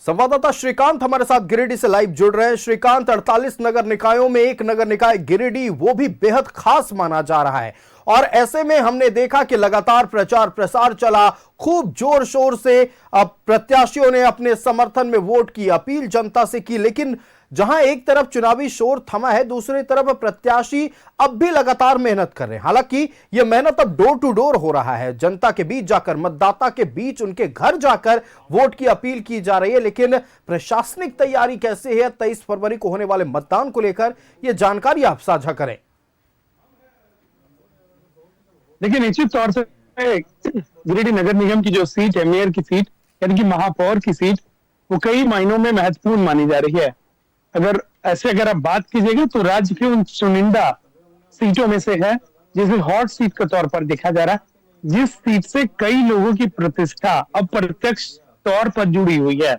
संवाददाता श्रीकांत हमारे साथ गिरिडीह से लाइव जुड़ रहे हैं। श्रीकांत, 48 नगर निकायों में एक नगर निकाय गिरिडीह वो भी बेहद खास माना जा रहा है और ऐसे में हमने देखा कि लगातार प्रचार प्रसार चला, खूब जोर शोर से प्रत्याशियों ने अपने समर्थन में वोट की अपील जनता से की। लेकिन जहां एक तरफ चुनावी शोर थमा है, दूसरी तरफ प्रत्याशी अब भी लगातार मेहनत कर रहे हैं। हालांकि यह मेहनत अब डोर टू डोर हो रहा है, जनता के बीच जाकर, मतदाता के बीच, उनके घर जाकर वोट की अपील की जा रही है। लेकिन प्रशासनिक तैयारी कैसे है 23 फरवरी को होने वाले मतदान को लेकर, यह जानकारी आप साझा करें। देखिए, निश्चित तौर से गिरिडीह नगर निगम की जो सीट है, मेयर की सीट यानी कि महापौर की सीट, वो कई मायनों में महत्वपूर्ण मानी जा रही है। अगर आप बात कीजिएगा तो राज्य की उन चुनिंदा सीटों में से है जिसे हॉट सीट के तौर पर देखा जा रहा है, जिस सीट से कई लोगों की प्रतिष्ठा अप्रत्यक्ष तौर पर जुड़ी हुई है।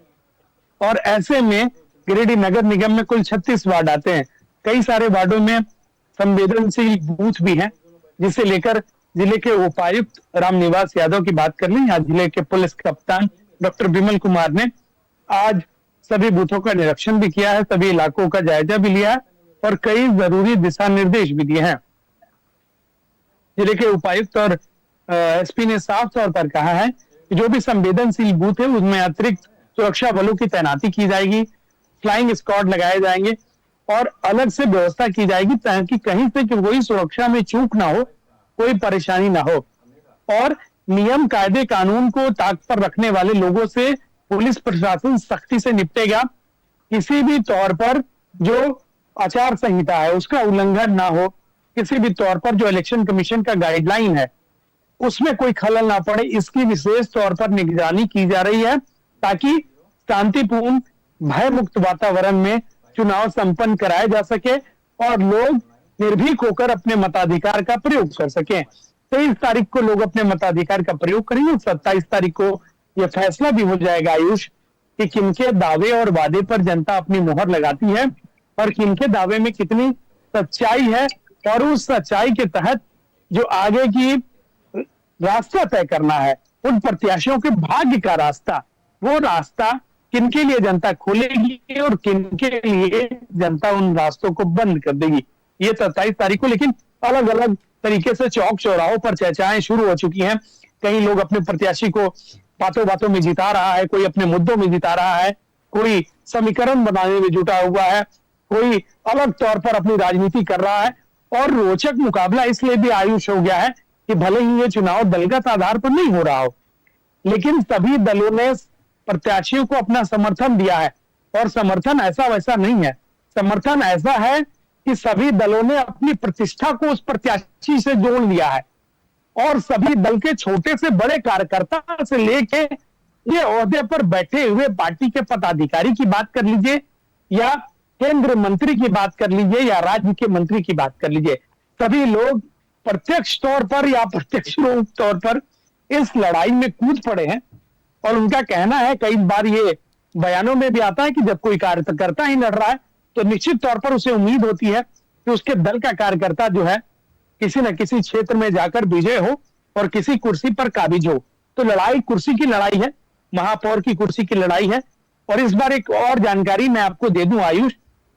और ऐसे में गिरिडीह नगर निगम में कुल 36 वार्ड आते हैं। कई सारे वार्डों में संवेदनशील बूथ भी हैं, जिसे लेकर जिले के उपायुक्त रामनिवास यादव की बात कर लें या जिले के पुलिस कप्तान डॉक्टर विमल कुमार ने आज सभी बूथों का निरीक्षण भी किया है, सभी इलाकों का जायजा भी लिया है और कई जरूरी दिशा निर्देश भी दिए हैं। जिले के उपायुक्त और एसपी ने साफ तौर पर कहा है कि जो भी संवेदनशील बूथ है उसमें अतिरिक्त सुरक्षा बलों की तैनाती की जाएगी, फ्लाइंग स्क्वाड लगाए जाएंगे और अलग से व्यवस्था की जाएगी ताकि कहीं से कोई सुरक्षा में चूक ना हो, कोई परेशानी ना हो। और नियम कायदे कानून को ताक पर रखने वाले लोगों से पुलिस प्रशासन सख्ती से निपटेगा। किसी भी तौर पर जो आचार संहिता है उसका उल्लंघन ना हो, किसी भी तौर पर जो इलेक्शन कमीशन का गाइडलाइन है उसमें कोई खलल ना पड़े, इसकी विशेष तौर पर निगरानी की जा रही है ताकि शांतिपूर्ण भय मुक्त वातावरण में चुनाव संपन्न कराया जा सके और लोग निर्भीक होकर अपने मताधिकार का प्रयोग कर सकें। 23 तारीख को लोग अपने मताधिकार का प्रयोग करेंगे। 27 तारीख को यह फैसला भी हो जाएगा आयुष कि किनके दावे और वादे पर जनता अपनी मोहर लगाती है और किनके दावे में कितनी सच्चाई है और उस सच्चाई के तहत जो आगे की रास्ता तय करना है, उन प्रत्याशियों के भाग्य का रास्ता, वो रास्ता किनके लिए जनता खोलेगी और किनके लिए जनता उन रास्तों को बंद कर देगी। ये 27 तारीख को लेकिन अलग अलग तरीके से चौक चौराहों पर चर्चाएं शुरू हो चुकी हैं। कई लोग अपने प्रत्याशी को बातों बातों में जिता रहा है, कोई अपने मुद्दों में जिता रहा है, कोई समीकरण बनाने में जुटा हुआ है, कोई अलग तौर पर अपनी राजनीति कर रहा है। और रोचक मुकाबला इसलिए भी आयुष हो गया है कि भले ही ये चुनाव दलगत आधार पर नहीं हो रहा हो, लेकिन सभी दलों ने प्रत्याशियों को अपना समर्थन दिया है, और समर्थन ऐसा वैसा नहीं है। समर्थन ऐसा है कि सभी दलों ने अपनी प्रतिष्ठा को उस प्रत्याशी से जोड़ लिया है, और सभी दल के छोटे से बड़े कार्यकर्ता से लेके ये ओहदे पर बैठे हुए पार्टी के पदाधिकारी की बात कर लीजिए, या केंद्र मंत्री की बात कर लीजिए, या राज्य के मंत्री की बात कर लीजिए, सभी लोग प्रत्यक्ष तौर पर या अप्रत्यक्ष रूप तौर पर इस लड़ाई में कूद पड़े हैं। और उनका कहना है, कई बार ये बयानों में भी आता है कि जब कोई कार्यकर्ता ही लड़ रहा है तो निश्चित तौर पर उसे उम्मीद होती है कि उसके दल का कार्यकर्ता जो है किसी न किसी क्षेत्र में जाकर विजय हो और किसी कुर्सी पर काबिज हो। तो लड़ाई कुर्सी की लड़ाई है, महापौर की कुर्सी की लड़ाई है। और इस बार एक और जानकारी मैं आपको दे दूं आयुष,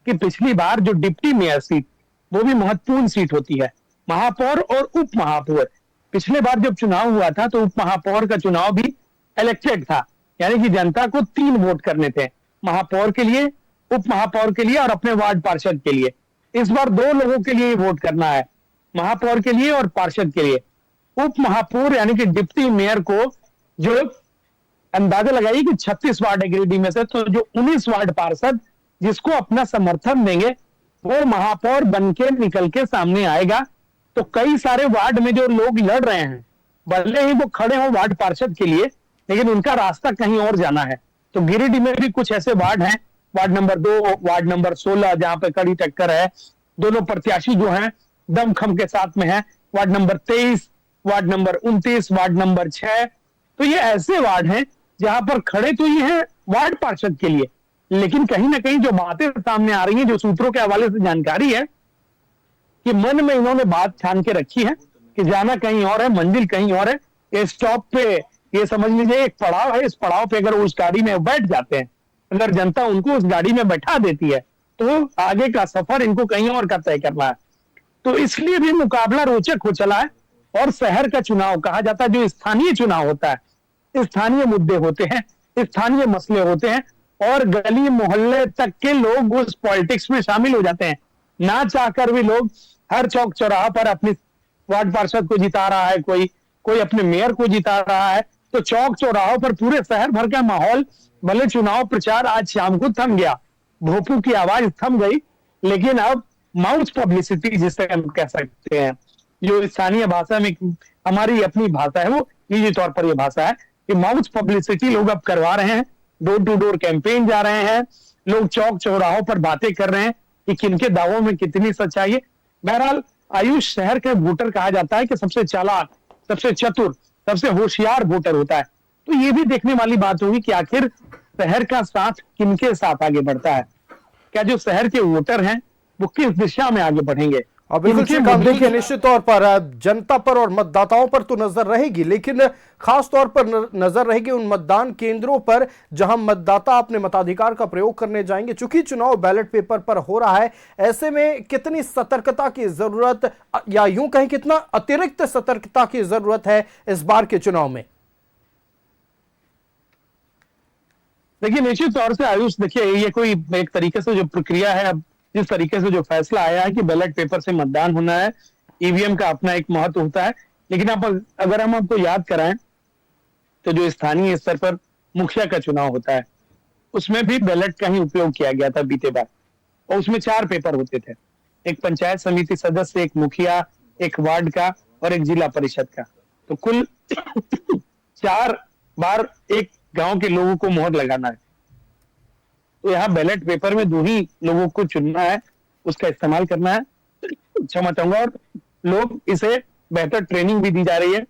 कि पिछली बार जो डिप्टी मेयर सीट, वो भी महत्वपूर्ण सीट होती है, महापौर और उप महापौर। पिछले बार जब चुनाव हुआ था तो उप महापौर का चुनाव भी इलेक्टेड था, यानी कि जनता को 3 वोट करने थे, महापौर के लिए, उप महापौर के लिए और अपने वार्ड पार्षद के लिए। इस बार 2 लोगों के लिए वोट करना है, महापौर के लिए और पार्षद के लिए। उप महापौर यानी कि डिप्टी मेयर को जो अंदाजा लगाइए कि 36 वार्ड है गिरिडीह में से, तो जो 19 वार्ड पार्षद जिसको अपना समर्थन देंगे वो महापौर बन के निकल के सामने आएगा। तो कई सारे वार्ड में जो लोग लड़ रहे हैं, भले ही वो खड़े हो वार्ड पार्षद के लिए, लेकिन उनका रास्ता कहीं और जाना है। तो गिरिडीह में भी कुछ ऐसे वार्ड हैं, वार्ड नंबर 2, वार्ड नंबर 16, जहां पे कड़ी टक्कर है, दोनों प्रत्याशी जो हैं दमखम के साथ में है, ward number 23, ward number 29, ward number 6। तो ये ऐसे वार्ड हैं जहां पर खड़े तो ये हैं वार्ड पार्षद के लिए, लेकिन कहीं ना कहीं जो बातें सामने आ रही हैं, जो सूत्रों के हवाले से जानकारी है, कि मन में इन्होंने बात ठान के रखी है कि जाना कहीं और है, मंजिल कहीं और है। ये स्टॉप पे, ये समझ लीजिए एक पड़ाव है, इस पड़ाव पे अगर वो उस गाड़ी में बैठ जाते हैं, अगर जनता उनको उस गाड़ी में बैठा देती है, तो आगे का सफर इनको कहीं और का तय करना है। तो इसलिए भी मुकाबला रोचक हो चला है। और शहर का चुनाव कहा जाता है, जो स्थानीय चुनाव होता है, स्थानीय मुद्दे होते हैं, स्थानीय मसले होते हैं, और गली मोहल्ले तक के लोग उस पॉलिटिक्स में शामिल हो जाते हैं। ना चाहकर भी लोग हर चौक चौराहा पर अपनी वार्ड पार्षद को जिता रहा है, कोई अपने मेयर को जिता रहा है। तो चौक चौराहों पर पूरे शहर भर का माहौल, भले चुनाव प्रचार आज शाम को थम गया, भोपू की आवाज थम गई, लेकिन अब माउथ पब्लिसिटी जिसे हम कह सकते हैं, जो स्थानीय भाषा में हमारी अपनी भाषा है, वो निजी तौर पर यह भाषा है कि माउथ पब्लिसिटी लोग अब करवा रहे हैं। डोर टू डोर कैंपेन जा रहे हैं, लोग चौक चौराहों पर बातें कर रहे हैं कि किनके दावों में कितनी सच्चाई है। बहरहाल आयुष, शहर के वोटर कहा जाता है कि सबसे चालाक, सबसे चतुर, सबसे होशियार वोटर होता है। तो ये भी देखने वाली बात होगी कि आखिर शहर का साथ किनके साथ आगे बढ़ता है। क्या जो शहर के वोटर हैं वो किस दिशा में आगे बढ़ेंगे। और बिल्कुल इनके श्रीकांत, मुद्दों देखिए निश्चित तौर पर जनता पर और मतदाताओं पर तो नजर रहेगी, लेकिन खास तौर पर नजर रहेगी उन मतदान केंद्रों पर जहां मतदाता अपने मताधिकार का प्रयोग करने जाएंगे। चूंकि चुनाव बैलेट पेपर पर हो रहा है, ऐसे में कितनी सतर्कता की जरूरत, या यूं कहें कितना अतिरिक्त सतर्कता की जरूरत है इस बार के चुनाव में? देखिए निश्चित तौर से आयुष, देखिए ये कोई एक तरीके से जो प्रक्रिया है, अब जिस तरीके से जो फैसला आया है कि बैलेट पेपर से मतदान होना है, ईवीएम का अपना एक महत्व होता है। लेकिन अगर हम आपको याद कराएं तो जो स्थानीय स्तर पर मुखिया का चुनाव होता है, उसमें भी बैलेट का ही उपयोग किया गया था बीते बार, और उसमें 4 पेपर होते थे, एक पंचायत समिति सदस्य, एक मुखिया, एक वार्ड का और एक जिला परिषद का। तो कुल 4 बार एक गांव के लोगों को मोहर लगाना है। तो यहाँ बैलेट पेपर में 2 ही लोगों को चुनना है, उसका इस्तेमाल करना है, क्षमा चाहूंगा। और लोग इसे बेहतर ट्रेनिंग भी दी जा रही है,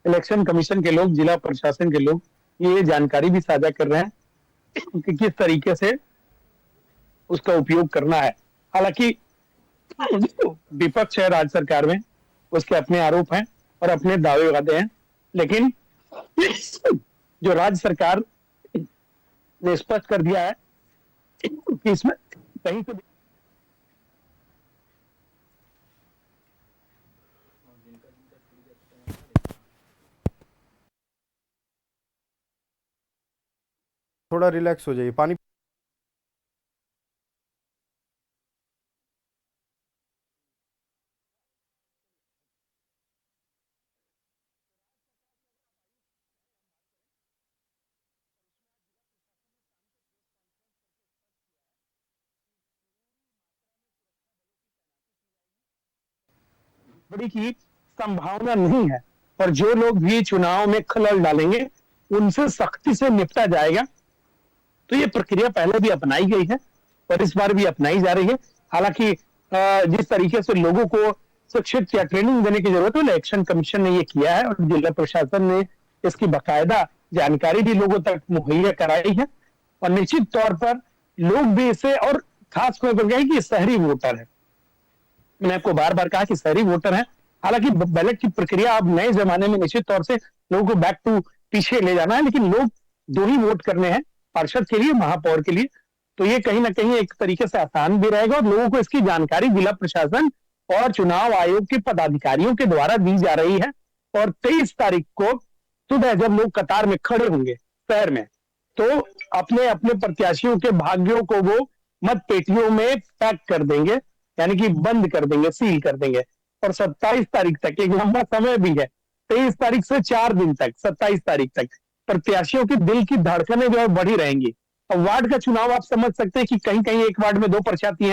इलेक्शन कमीशन के लोग, जिला प्रशासन के लोग ये जानकारी भी साझा कर रहे हैं कि किस तरीके से उसका उपयोग करना है। हालांकि विपक्ष है राज्य सरकार में, उसके अपने आरोप हैं और अपने दावे वादे हैं, लेकिन जो राज्य सरकार ने स्पष्ट कर दिया है कि इसमें कहीं तो थोड़ा रिलैक्स हो जाइए, पानी बड़ी की संभावना नहीं है, और जो लोग भी चुनाव में खलल डालेंगे उनसे सख्ती से निपटा जाएगा। तो ये प्रक्रिया पहले भी अपनाई गई है और इस बार भी अपनाई जा रही है। हालांकि जिस तरीके से लोगों को शिक्षित या ट्रेनिंग देने की जरूरत है, इलेक्शन कमीशन ने ये किया है और जिला प्रशासन ने इसकी बाकायदा जानकारी भी लोगों तक मुहैया कराई है। और निश्चित तौर पर लोग भी इसे, और खास तौर पर कि शहरी वोटर है, मैंने आपको बार बार कहा कि शहरी वोटर है। हालांकि बैलेट की प्रक्रिया अब नए जमाने में निश्चित तौर से लोगों को बैक टू पीछे ले जाना है, लेकिन लोग दो ही वोट करने हैं, पार्षद के लिए, महापौर के लिए। तो ये कहीं ना कहीं एक तरीके से आसान भी रहेगा और लोगों को इसकी जानकारी जिला प्रशासन और चुनाव आयोग के पदाधिकारियों के द्वारा दी जा रही है। और 23 तारीख को सुबह जब लोग कतार में खड़े होंगे शहर में, तो अपने अपने प्रत्याशियों के भाग्यों को वो मत पेटियों में पैक कर देंगे, यानी कि बंद कर देंगे, सील कर देंगे। और 27 तारीख तक, एक लंबा समय भी है, 23 तारीख से 4 दिन तक, 27 तारीख तक प्रत्याशियों की दिल की धड़कनें जो है बढ़ी रहेंगी। और वार्ड का चुनाव आप समझ सकते हैं कि कहीं कहीं एक वार्ड में 2 प्रत्याशी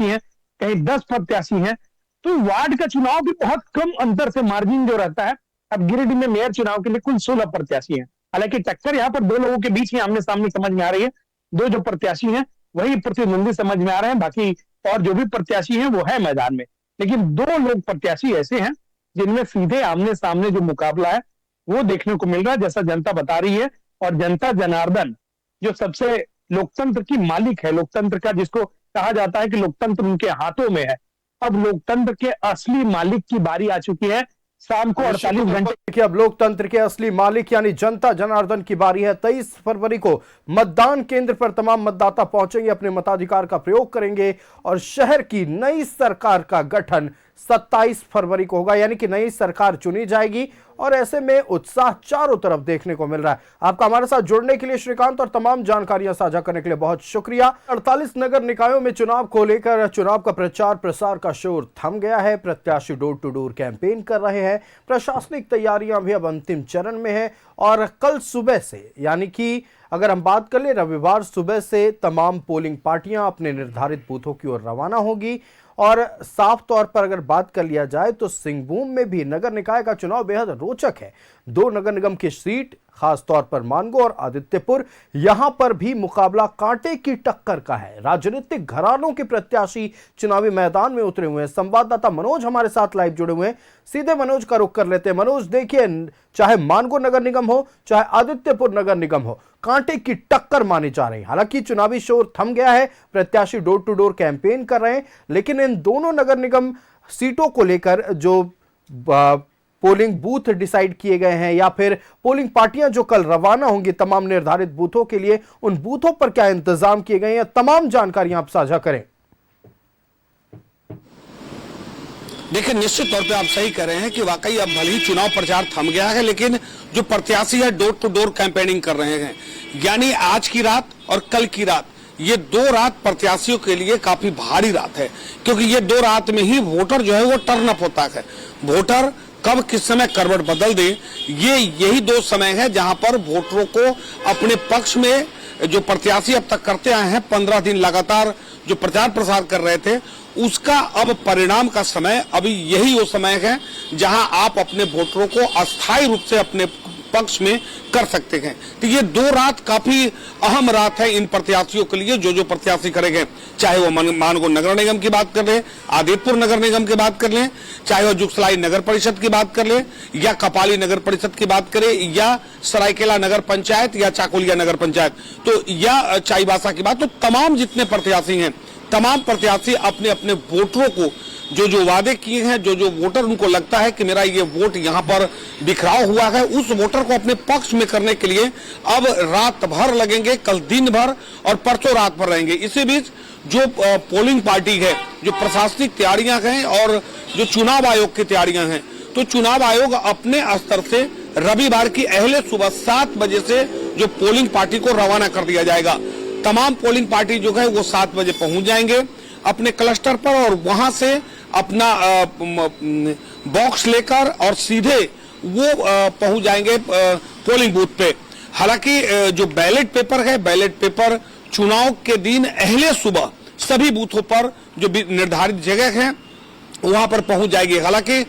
हैं, कहीं 10 प्रत्याशी हैं। तो वार्ड का चुनाव भी बहुत कम अंतर से मार्जिन जो रहता है। अब गिरिडीह में मेयर चुनाव के लिए कुल 16 प्रत्याशी हैं। हालांकि टक्कर यहाँ पर 2 लोगों के बीच ही आमने सामने समझ में आ रही है। 2 जो प्रत्याशी हैं वही प्रतिद्वंदी समझ में आ रहे हैं, बाकी और जो भी प्रत्याशी हैं वो है मैदान में। लेकिन 2 लोग प्रत्याशी ऐसे हैं जिनमें सीधे आमने सामने जो मुकाबला है वो देखने को मिल रहा है, जैसा जनता बता रही है। और जनता जनार्दन जो सबसे लोकतंत्र की मालिक है, लोकतंत्र का जिसको कहा जाता है कि लोकतंत्र उनके हाथों में है, अब लोकतंत्र के असली मालिक की बारी आ चुकी है। शाम को 48 घंटे कि अब लोकतंत्र के असली मालिक यानी जनता जनार्दन की बारी है। 23 फरवरी को मतदान केंद्र पर तमाम मतदाता पहुंचेंगे, अपने मताधिकार का प्रयोग करेंगे और शहर की नई सरकार का गठन 27 फरवरी को होगा, यानी कि नई सरकार चुनी जाएगी। और ऐसे में उत्साह चारों तरफ देखने को मिल रहा है। आपका हमारे साथ जुड़ने के लिए श्रीकांत और तमाम जानकारियां साझा करने के लिए बहुत शुक्रिया। 48 नगर निकायों में चुनाव को लेकर चुनाव का प्रचार प्रसार का शोर थम गया है। प्रत्याशी डोर टू डोर कैंपेन कर रहे हैं। प्रशासनिक तैयारियां भी अब अंतिम चरण में है और कल सुबह से, यानी कि अगर हम बात कर ले रविवार सुबह से तमाम पोलिंग पार्टियां अपने निर्धारित बूथों की ओर रवाना होगी। और साफ तौर पर अगर बात कर लिया जाए तो सिंहभूम में भी नगर निकाय का चुनाव बेहद रोचक है। 2 नगर निगम की सीट, खास तौर पर मानगो और आदित्यपुर, यहां पर भी मुकाबला कांटे की टक्कर का है। राजनीतिक घरानों के प्रत्याशी चुनावी मैदान में उतरे हुए हैं। संवाददाता मनोज हमारे साथ लाइव जुड़े हुए हैं, सीधे मनोज का रुख कर लेते हैं। मनोज, देखिए, चाहे मानगो नगर निगम हो चाहे आदित्यपुर नगर निगम हो, कांटे की टक्कर मानी जा रही है। हालांकि चुनावी शोर थम गया है, प्रत्याशी डोर टू डोर कैंपेन कर रहे हैं, लेकिन इन दोनों नगर निगम सीटों को लेकर जो पोलिंग बूथ डिसाइड किए गए हैं या फिर पोलिंग पार्टियां जो कल रवाना होंगी तमाम निर्धारित बूथों के लिए, उन बूथों पर क्या इंतजाम किए गए हैं, तमाम जानकारियां आप साझा करें। देखिए, निश्चित तौर पे आप सही कह रहे हैं कि वाकई अब भले ही चुनाव प्रचार थम गया है, लेकिन जो प्रत्याशी है डोर टू डोर कैंपेनिंग कर रहे हैं। यानी आज की रात और कल की रात, ये 2 रात प्रत्याशियों के लिए काफी भारी रात है, क्योंकि ये 2 रात में ही वोटर जो है वो टर्न अप होता है। वोटर कब किस समय करवट बदल दे, यही 2 समय है जहां पर वोटरों को अपने पक्ष में जो प्रत्याशी अब तक करते आए हैं, 15 दिन लगातार जो प्रचार प्रसार कर रहे थे, उसका अब परिणाम का समय, अभी यही वो समय है जहां आप अपने वोटरों को अस्थायी रूप से अपने पक्ष में कर सकते हैं। तो ये 2 रात काफी अहम रात है इन प्रत्याशियों के लिए, जो प्रत्याशी करेंगे, चाहे वो मानगो नगर निगम की बात कर लें, आदित्यपुर नगर निगम की बात कर लें, चाहे वो जुगसलाई नगर परिषद की बात कर लें, या कपाली नगर परिषद की बात करें, या सरायकेला नगर पंचायत, या चाकुलिया नगर पंचायत, तो या चाईबासा की बात, तो तमाम जितने प्रत्याशी हैं, तमाम प्रत्याशी अपने अपने वोटरों को जो वादे किए हैं, जो वोटर उनको लगता है कि मेरा ये वोट यहाँ पर बिखराव हुआ है, उस वोटर को अपने पक्ष में करने के लिए अब रात भर लगेंगे, कल दिन भर और परसों रात भर रहेंगे। इसी बीच जो पोलिंग पार्टी है, जो प्रशासनिक तैयारियां हैं और जो चुनाव आयोग की तैयारियां हैं, तो चुनाव आयोग अपने स्तर से रविवार की अहले सुबह 7 बजे से जो पोलिंग पार्टी को रवाना कर दिया जाएगा। तमाम पोलिंग पार्टी जो है वो 7 बजे पहुंच जाएंगे अपने क्लस्टर पर और वहां से अपना बॉक्स लेकर और सीधे वो पहुंच जाएंगे पोलिंग बूथ पे। हालांकि जो बैलेट पेपर है, बैलेट पेपर चुनाव के दिन अहले सुबह सभी बूथों पर जो निर्धारित जगह है वहां पर पहुंच जाएगी। हालांकि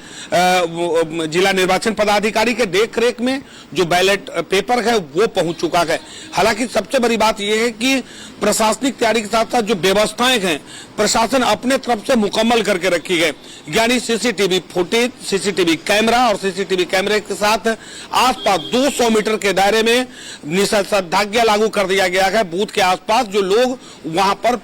जिला निर्वाचन पदाधिकारी के देखरेख में जो बैलेट पेपर है वो पहुंच चुका है। हालांकि सबसे बड़ी बात यह है कि प्रशासनिक तैयारी के साथ साथ जो व्यवस्थाएं हैं प्रशासन अपने तरफ से मुकम्मल करके रखी है, यानी सीसीटीवी फुटेज, सीसीटीवी कैमरा और सीसीटीवी कैमरे के साथ आसपास 200 मीटर के दायरे में निषेधाज्ञा लागू कर दिया गया है। बूथ के आसपास जो लोग वहां पर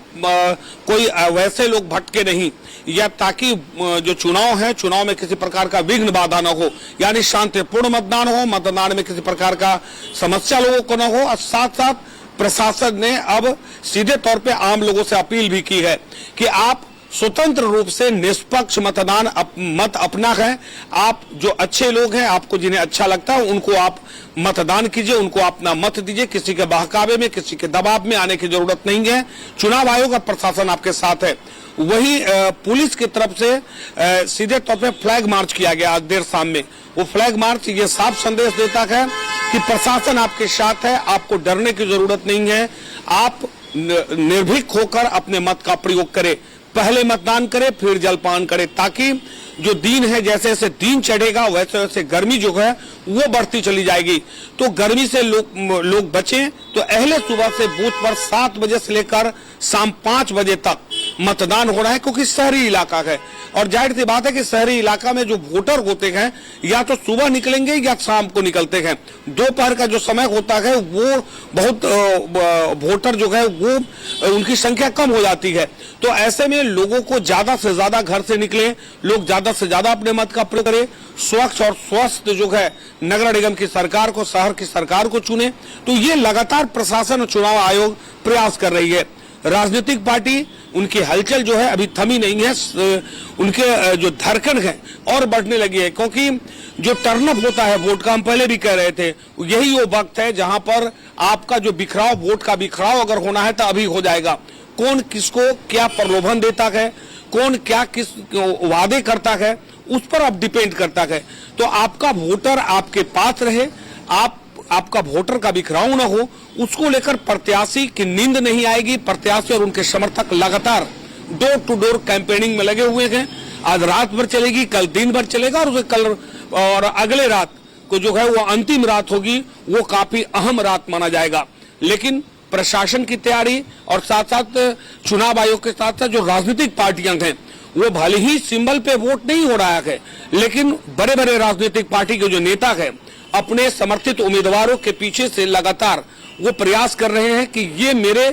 कोई वैसे लोग भटके नहीं, या ताकि जो चुनाव है चुनाव में किसी प्रकार का विघ्न बाधा न हो, यानी शांतिपूर्ण मतदान हो, मतदान में किसी प्रकार का समस्या लोगों को न हो। और साथ साथ प्रशासन ने अब सीधे तौर पे आम लोगों से अपील भी की है कि आप स्वतंत्र रूप से निष्पक्ष मतदान मत अपना है। आप जो अच्छे लोग हैं, आपको जिन्हें अच्छा लगता है उनको आप मतदान कीजिए, उनको अपना मत दीजिए। किसी के बहकावे में, किसी के दबाव में आने की जरूरत नहीं है। चुनाव आयोग और प्रशासन आपके साथ है। वही पुलिस की तरफ से सीधे तौर पे फ्लैग मार्च किया गया आज देर शाम में। वो फ्लैग मार्च ये साफ संदेश देता है कि प्रशासन आपके साथ है, आपको डरने की जरूरत नहीं है। आप निर्भीक होकर अपने मत का प्रयोग करें, पहले मतदान करें फिर जलपान करें, ताकि जो दिन है जैसे जैसे दिन चढ़ेगा वैसे वैसे गर्मी जो है वो बढ़ती चली जाएगी। तो गर्मी से लोग बचें। तो अहले सुबह से बूथ पर 7 बजे से लेकर शाम 5 बजे तक मतदान हो रहा है, क्योंकि शहरी इलाका है। और जाहिर सी बात है कि शहरी इलाका में जो वोटर होते हैं या तो सुबह निकलेंगे या शाम को निकलते हैं। दोपहर का जो समय होता है वो बहुत वोटर जो है वो उनकी संख्या कम हो जाती है। तो ऐसे में लोगों को ज्यादा से ज्यादा घर से निकले, लोग ज्यादा से ज्यादा अपने मत का प्रयोग करें, स्वच्छ और स्वस्थ जो है नगर निगम की सरकार को, शहर की सरकार को चुने। तो ये लगातार प्रशासन और चुनाव आयोग प्रयास कर रही है। राजनीतिक पार्टी उनकी हलचल जो है अभी थमी नहीं है, उनके जो धड़कन है और बढ़ने लगी है, क्योंकि जो टर्नअप होता है वोट का, हम पहले भी कह रहे थे, यही वो वक्त है जहां पर आपका जो बिखराव, वोट का बिखराव अगर होना है तो अभी हो जाएगा। कौन किसको क्या प्रलोभन देता है, कौन क्या किस वादे करता है, उस पर अब डिपेंड करता है। तो आपका वोटर आपके पास रहे, आपका वोटर का बिखराव न हो, उसको लेकर प्रत्याशी की नींद नहीं आएगी। प्रत्याशी और उनके समर्थक लगातार डोर टू डोर कैंपेनिंग में लगे हुए हैं। आज रात भर चलेगी, कल दिन भर चलेगा, और कल और अगले रात को जो है वो अंतिम रात होगी, वो काफी अहम रात माना जाएगा। लेकिन प्रशासन की तैयारी और साथ साथ चुनाव आयोग के साथ साथ जो राजनीतिक पार्टियां हैं, वो भले ही सिंबल पे वोट नहीं हो रहा है, लेकिन बड़े बड़े राजनीतिक पार्टी के जो नेता है अपने समर्थित उम्मीदवारों के पीछे से लगातार वो प्रयास कर रहे हैं कि ये मेरे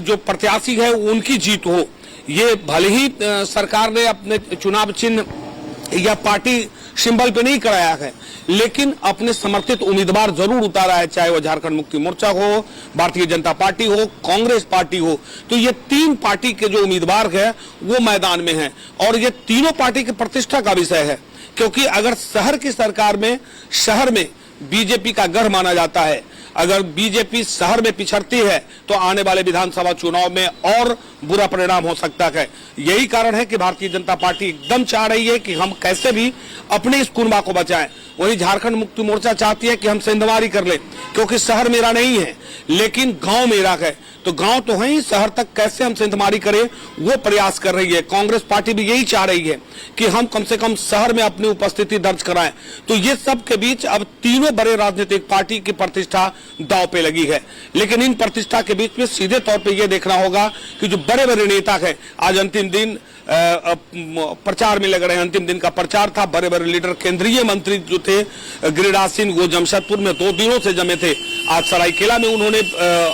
जो प्रत्याशी है उनकी जीत हो। ये भले ही सरकार ने अपने चुनाव चिन्ह या पार्टी सिंबल पे नहीं कराया है, लेकिन अपने समर्थित उम्मीदवार जरूर उतारा है, चाहे वो झारखंड मुक्ति मोर्चा हो, भारतीय जनता पार्टी हो, कांग्रेस पार्टी हो। तो ये 3 पार्टी के जो उम्मीदवार है वो मैदान में हैं, और ये तीनों पार्टी की प्रतिष्ठा का विषय है। क्योंकि अगर शहर की सरकार में, शहर में बीजेपी का गढ़ माना जाता है, अगर बीजेपी शहर में पिछड़ती है तो आने वाले विधानसभा चुनाव में और बुरा परिणाम हो सकता है। यही कारण है कि भारतीय जनता पार्टी एकदम चाह रही है कि हम कैसे भी अपने इस कुनबा को बचाएं। वही झारखंड मुक्ति मोर्चा चाहती है कि हम सेंधमारी कर लें, क्योंकि शहर मेरा नहीं है लेकिन गांव मेरा है। तो गांव तो है ही, शहर तक कैसे हम सेंधमारी करें वो प्रयास कर रही है। कांग्रेस पार्टी भी यही चाह रही है कि हम कम से कम शहर में अपनी उपस्थिति दर्ज कराएं। तो ये सब के बीच अब तीनों बड़े राजनीतिक पार्टी की प्रतिष्ठा दांव पे लगी है। लेकिन इन प्रतिष्ठा के बीच में सीधे तौर पे ये देखना होगा कि जो बड़े बड़े नेता है, आज अंतिम दिन प्रचार में लग रहे हैं। अंतिम दिन का प्रचार था। बड़े बड़े लीडर, केंद्रीय मंत्री जो थे गिरिराज सिंह, वो जमशेदपुर में 2 दिनों से जमे थे। आज सरायकेला में उन्होंने,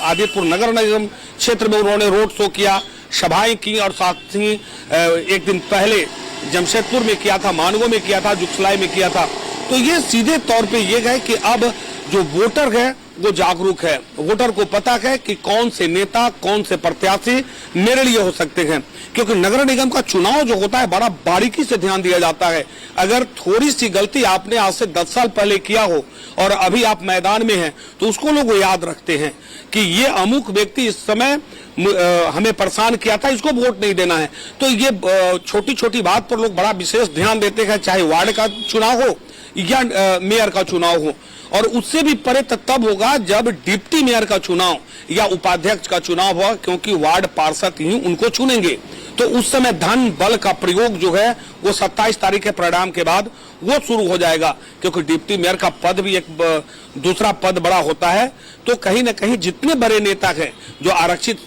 आदितपुर नगर निगम क्षेत्र में उन्होंने रोड शो किया, सभाएं की, और साथ ही एक दिन पहले जमशेदपुर में किया था, मानगो में किया था, जुगसलाई में किया था। तो ये सीधे तौर पे ये है कि अब जो वोटर है वो जागरूक है। वोटर को पता है कि कौन से नेता, कौन से प्रत्याशी मेरे लिए हो सकते हैं, क्योंकि नगर निगम का चुनाव जो होता है बड़ा बारीकी से ध्यान दिया जाता है। अगर थोड़ी सी गलती आपने आज से 10 साल पहले किया हो और अभी आप मैदान में हैं, तो उसको लोग याद रखते हैं कि ये अमुक व्यक्ति इस समय हमें परेशान किया था, इसको वोट नहीं देना है। तो ये छोटी छोटी बात पर लोग बड़ा विशेष ध्यान देते हैं, चाहे वार्ड का चुनाव हो या मेयर का चुनाव हो। और उससे भी परे तब होगा जब डिप्टी मेयर का चुनाव या उपाध्यक्ष का चुनाव होगा, क्योंकि वार्ड पार्षद ही उनको चुनेंगे। तो उस समय धन बल का प्रयोग जो है वो 27 तारीख के परिणाम के बाद वो शुरू हो जाएगा, क्योंकि डिप्टी मेयर का पद भी एक दूसरा पद बड़ा होता है। तो कहीं ना कहीं जितने बड़े नेता हैं जो आरक्षित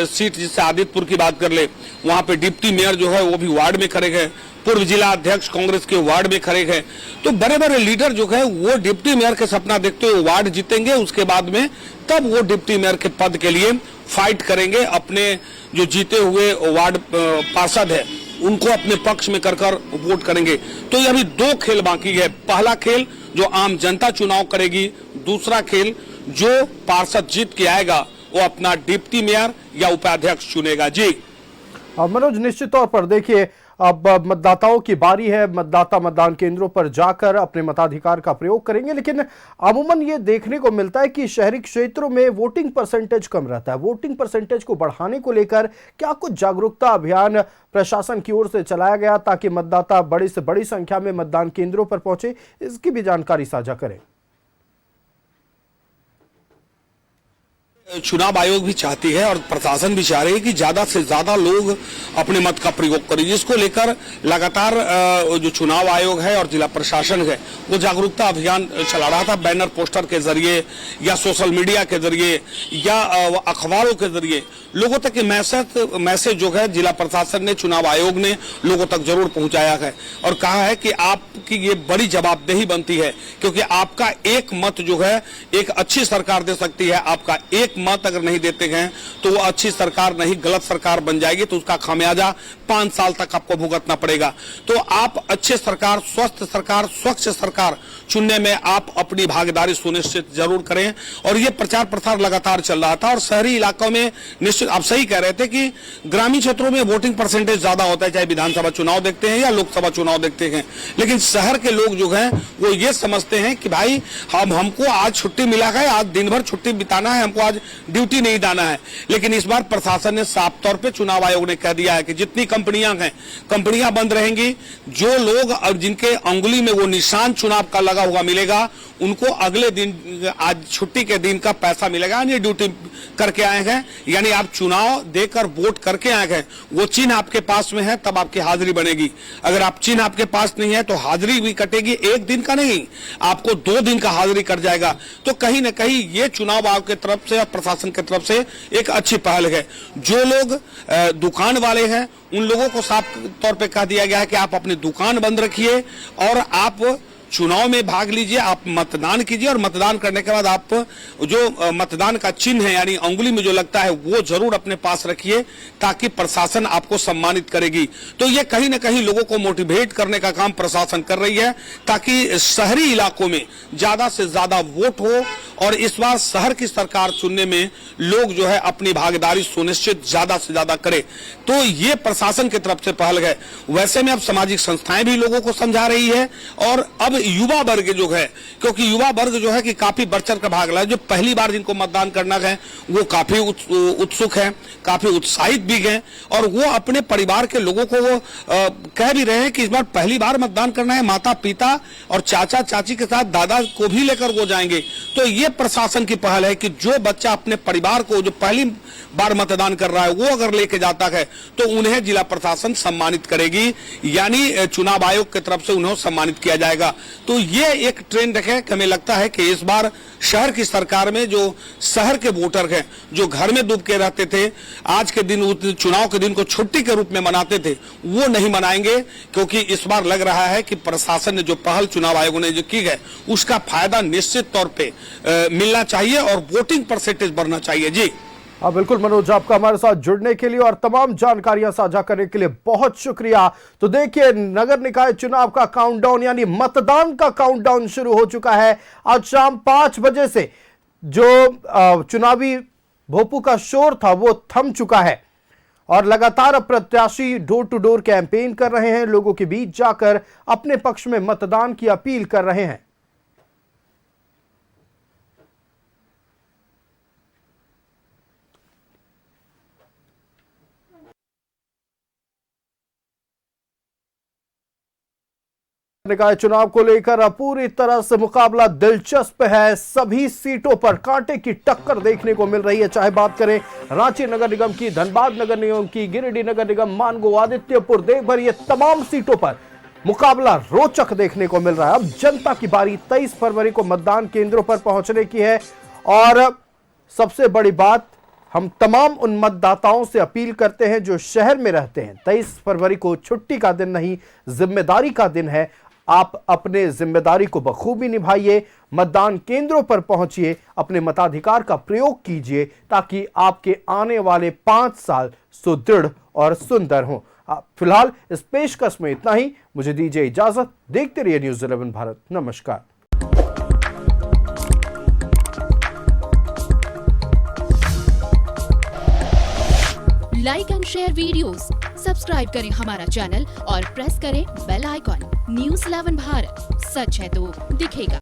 सीट, जिससे आदित्यपुर की बात कर ले, वहां पे डिप्टी मेयर जो है वो भी वार्ड में खड़े हैं, पूर्व जिला अध्यक्ष कांग्रेस के वार्ड में खड़े हैं। तो बड़े बड़े लीडर जो है वो डिप्टी मेयर के सपना देखते हुए वार्ड जीतेंगे, उसके बाद में तब वो डिप्टी मेयर के पद के लिए फाइट करेंगे। अपने जो जीते हुए वार्ड पार्षद है उनको अपने पक्ष में कर वोट करेंगे। तो ये अभी दो खेल बाकी है। पहला खेल जो आम जनता चुनाव करेगी, दूसरा खेल जो पार्षद जीत के आएगा वो अपना डिप्टी मेयर या उपाध्यक्ष चुनेगा। जी मनोज, निश्चित तौर पर देखिए, अब मतदाताओं की बारी है। मतदाता मतदान केंद्रों पर जाकर अपने मताधिकार का प्रयोग करेंगे, लेकिन अमूमन ये देखने को मिलता है कि शहरी क्षेत्रों में वोटिंग परसेंटेज कम रहता है। वोटिंग परसेंटेज को बढ़ाने को लेकर क्या कुछ जागरूकता अभियान प्रशासन की ओर से चलाया गया ताकि मतदाता बड़ी से बड़ी संख्या में मतदान केंद्रों पर पहुंचे? इसकी भी जानकारी साझा करें। चुनाव आयोग भी चाहती है और प्रशासन भी चाह रही है कि ज्यादा से ज्यादा लोग अपने मत का प्रयोग करें, जिसको लेकर लगातार जो चुनाव आयोग है और जिला प्रशासन है वो जागरूकता अभियान चला रहा था। बैनर पोस्टर के जरिए या सोशल मीडिया के जरिए या अखबारों के जरिए लोगों तक ये मैसेज जो है जिला प्रशासन ने, चुनाव आयोग ने लोगों तक जरूर पहुंचाया है और कहा है कि आपकी ये बड़ी जवाबदेही बनती है, क्योंकि आपका एक मत जो है एक अच्छी सरकार दे सकती है। आपका एक मत अगर नहीं देते हैं तो वो अच्छी सरकार नहीं, गलत सरकार बन जाएगी, तो उसका खामियाजा 5 साल तक आपको भुगतना पड़ेगा। तो आप अच्छे सरकार, स्वस्थ सरकार, स्वच्छ सरकार चुनने में आप अपनी भागीदारी सुनिश्चित जरूर करें। और ये प्रचार प्रसार लगातार चल रहा था और शहरी इलाकों में निश्चित आप सही कह रहे थे कि ग्रामीण क्षेत्रों में वोटिंग परसेंटेज ज्यादा होता है, चाहे विधानसभा चुनाव देखते हैं या लोकसभा चुनाव देखते हैं। लेकिन शहर के लोग जो हैं वो ये समझते हैं कि भाई हमको आज छुट्टी मिला है, आज दिन भर छुट्टी बिताना है, हमको आज ड्यूटी नहीं जाना है। लेकिन इस बार प्रशासन ने साफ तौर पे, चुनाव आयोग ने कह दिया है कि जितनी कंपनियां हैं, कंपनियां बंद रहेंगी। जो लोग और जिनके अंगुली में वो निशान चुनाव का लगा हुआ मिलेगा उनको अगले दिन, आज छुट्टी के दिन का पैसा मिलेगा, यानी ड्यूटी करके आए हैं, यानी आप चुनाव देकर वोट करके आए हैं, वो चिन्ह आपके पास में है तब आपकी हाजिरी बनेगी। अगर आप चिन्ह आपके पास नहीं है तो हाजिरी भी कटेगी, एक दिन का नहीं, आपको 2 दिन का हाजिरी कट जाएगा। तो कहीं ना कहीं ये चुनाव आयोग की तरफ से और प्रशासन की तरफ से एक अच्छी पहल है। जो लोग दुकान वाले हैं उन लोगों को साफ तौर पे कह दिया गया है कि आप अपनी दुकान बंद रखिए और आप चुनाव में भाग लीजिए, आप मतदान कीजिए और मतदान करने के बाद आप जो मतदान का चिन्ह है यानी अंगुली में जो लगता है वो जरूर अपने पास रखिए ताकि प्रशासन आपको सम्मानित करेगी। तो ये कहीं ना कहीं लोगों को मोटिवेट करने का काम प्रशासन कर रही है ताकि शहरी इलाकों में ज्यादा से ज्यादा वोट हो और इस बार शहर की सरकार चुनने में लोग जो है अपनी भागीदारी सुनिश्चित ज्यादा से ज्यादा करे। तो ये प्रशासन की तरफ से पहल है। वैसे में अब सामाजिक संस्थाएं भी लोगों को समझा रही है और अब युवा वर्ग जो है, क्योंकि युवा वर्ग जो है कि काफी बढ़ चढ़ कर भाग रहा है, जो पहली बार जिनको मतदान करना है वो काफी उत्सुक है, काफी उत्साहित भी हैं और वो अपने परिवार के लोगों को वो कह भी रहे हैं कि इस बार पहली बार मतदान करना है, माता पिता और चाचा चाची के साथ दादा को भी लेकर वो जाएंगे। तो ये प्रशासन की पहल है कि जो बच्चा अपने परिवार को जो पहली बार मतदान कर रहा है वो अगर लेके जाता है तो उन्हें जिला प्रशासन सम्मानित करेगी, यानी चुनाव आयोग की तरफ से उन्हें सम्मानित किया जाएगा। तो ये एक ट्रेंड है कि हमें लगता है कि इस बार शहर की सरकार में जो शहर के वोटर हैं जो घर में डूब के रहते थे, आज के दिन चुनाव के दिन को छुट्टी के रूप में मनाते थे, वो नहीं मनाएंगे, क्योंकि इस बार लग रहा है कि प्रशासन ने जो पहल चुनाव आयोग ने जो की है उसका फायदा निश्चित तौर पे मिलना चाहिए और वोटिंग परसेंटेज बढ़ना चाहिए। जी हाँ बिल्कुल मनोज, आपका हमारे साथ जुड़ने के लिए और तमाम जानकारियां साझा करने के लिए बहुत शुक्रिया। तो देखिए, नगर निकाय चुनाव का काउंटडाउन यानी मतदान का काउंटडाउन शुरू हो चुका है। आज शाम 5 बजे से जो चुनावी भोपू का शोर था वो थम चुका है और लगातार अब प्रत्याशी डोर टू डोर कैंपेन कर रहे हैं, लोगों के बीच जाकर अपने पक्ष में मतदान की अपील कर रहे हैं। निकाय चुनाव को लेकर अब पूरी तरह से मुकाबला दिलचस्प है। सभी सीटों पर कांटे की टक्कर देखने को मिल रही है, चाहे बात करें रांची नगर निगम की, धनबाद नगर निगम की, गिरिडीह नगर निगम, मानगो, आदित्यपुर, देवघर, ये तमाम सीटों पर मुकाबला रोचक देखने को मिल रहा है। अब जनता की बारी 23 फरवरी को मतदान केंद्रों पर पहुंचने की है और सबसे बड़ी बात, हम तमाम उन मतदाताओं से अपील करते हैं जो शहर में रहते हैं, 23 फरवरी को छुट्टी का दिन नहीं, जिम्मेदारी का दिन है। आप अपने जिम्मेदारी को बखूबी निभाइए, मतदान केंद्रों पर पहुंचिए, अपने मताधिकार का प्रयोग कीजिए ताकि आपके आने वाले 5 साल सुदृढ़ और सुंदर हों। फिलहाल इस पेशकश में इतना ही, मुझे दीजिए इजाजत। देखते रहिए न्यूज़ 11 भारत। नमस्कार। Like and share videos, subscribe करें हमारा चैनल और प्रेस करें बेल आइकॉन। न्यूज़ 11 भारत, सच है तो दिखेगा।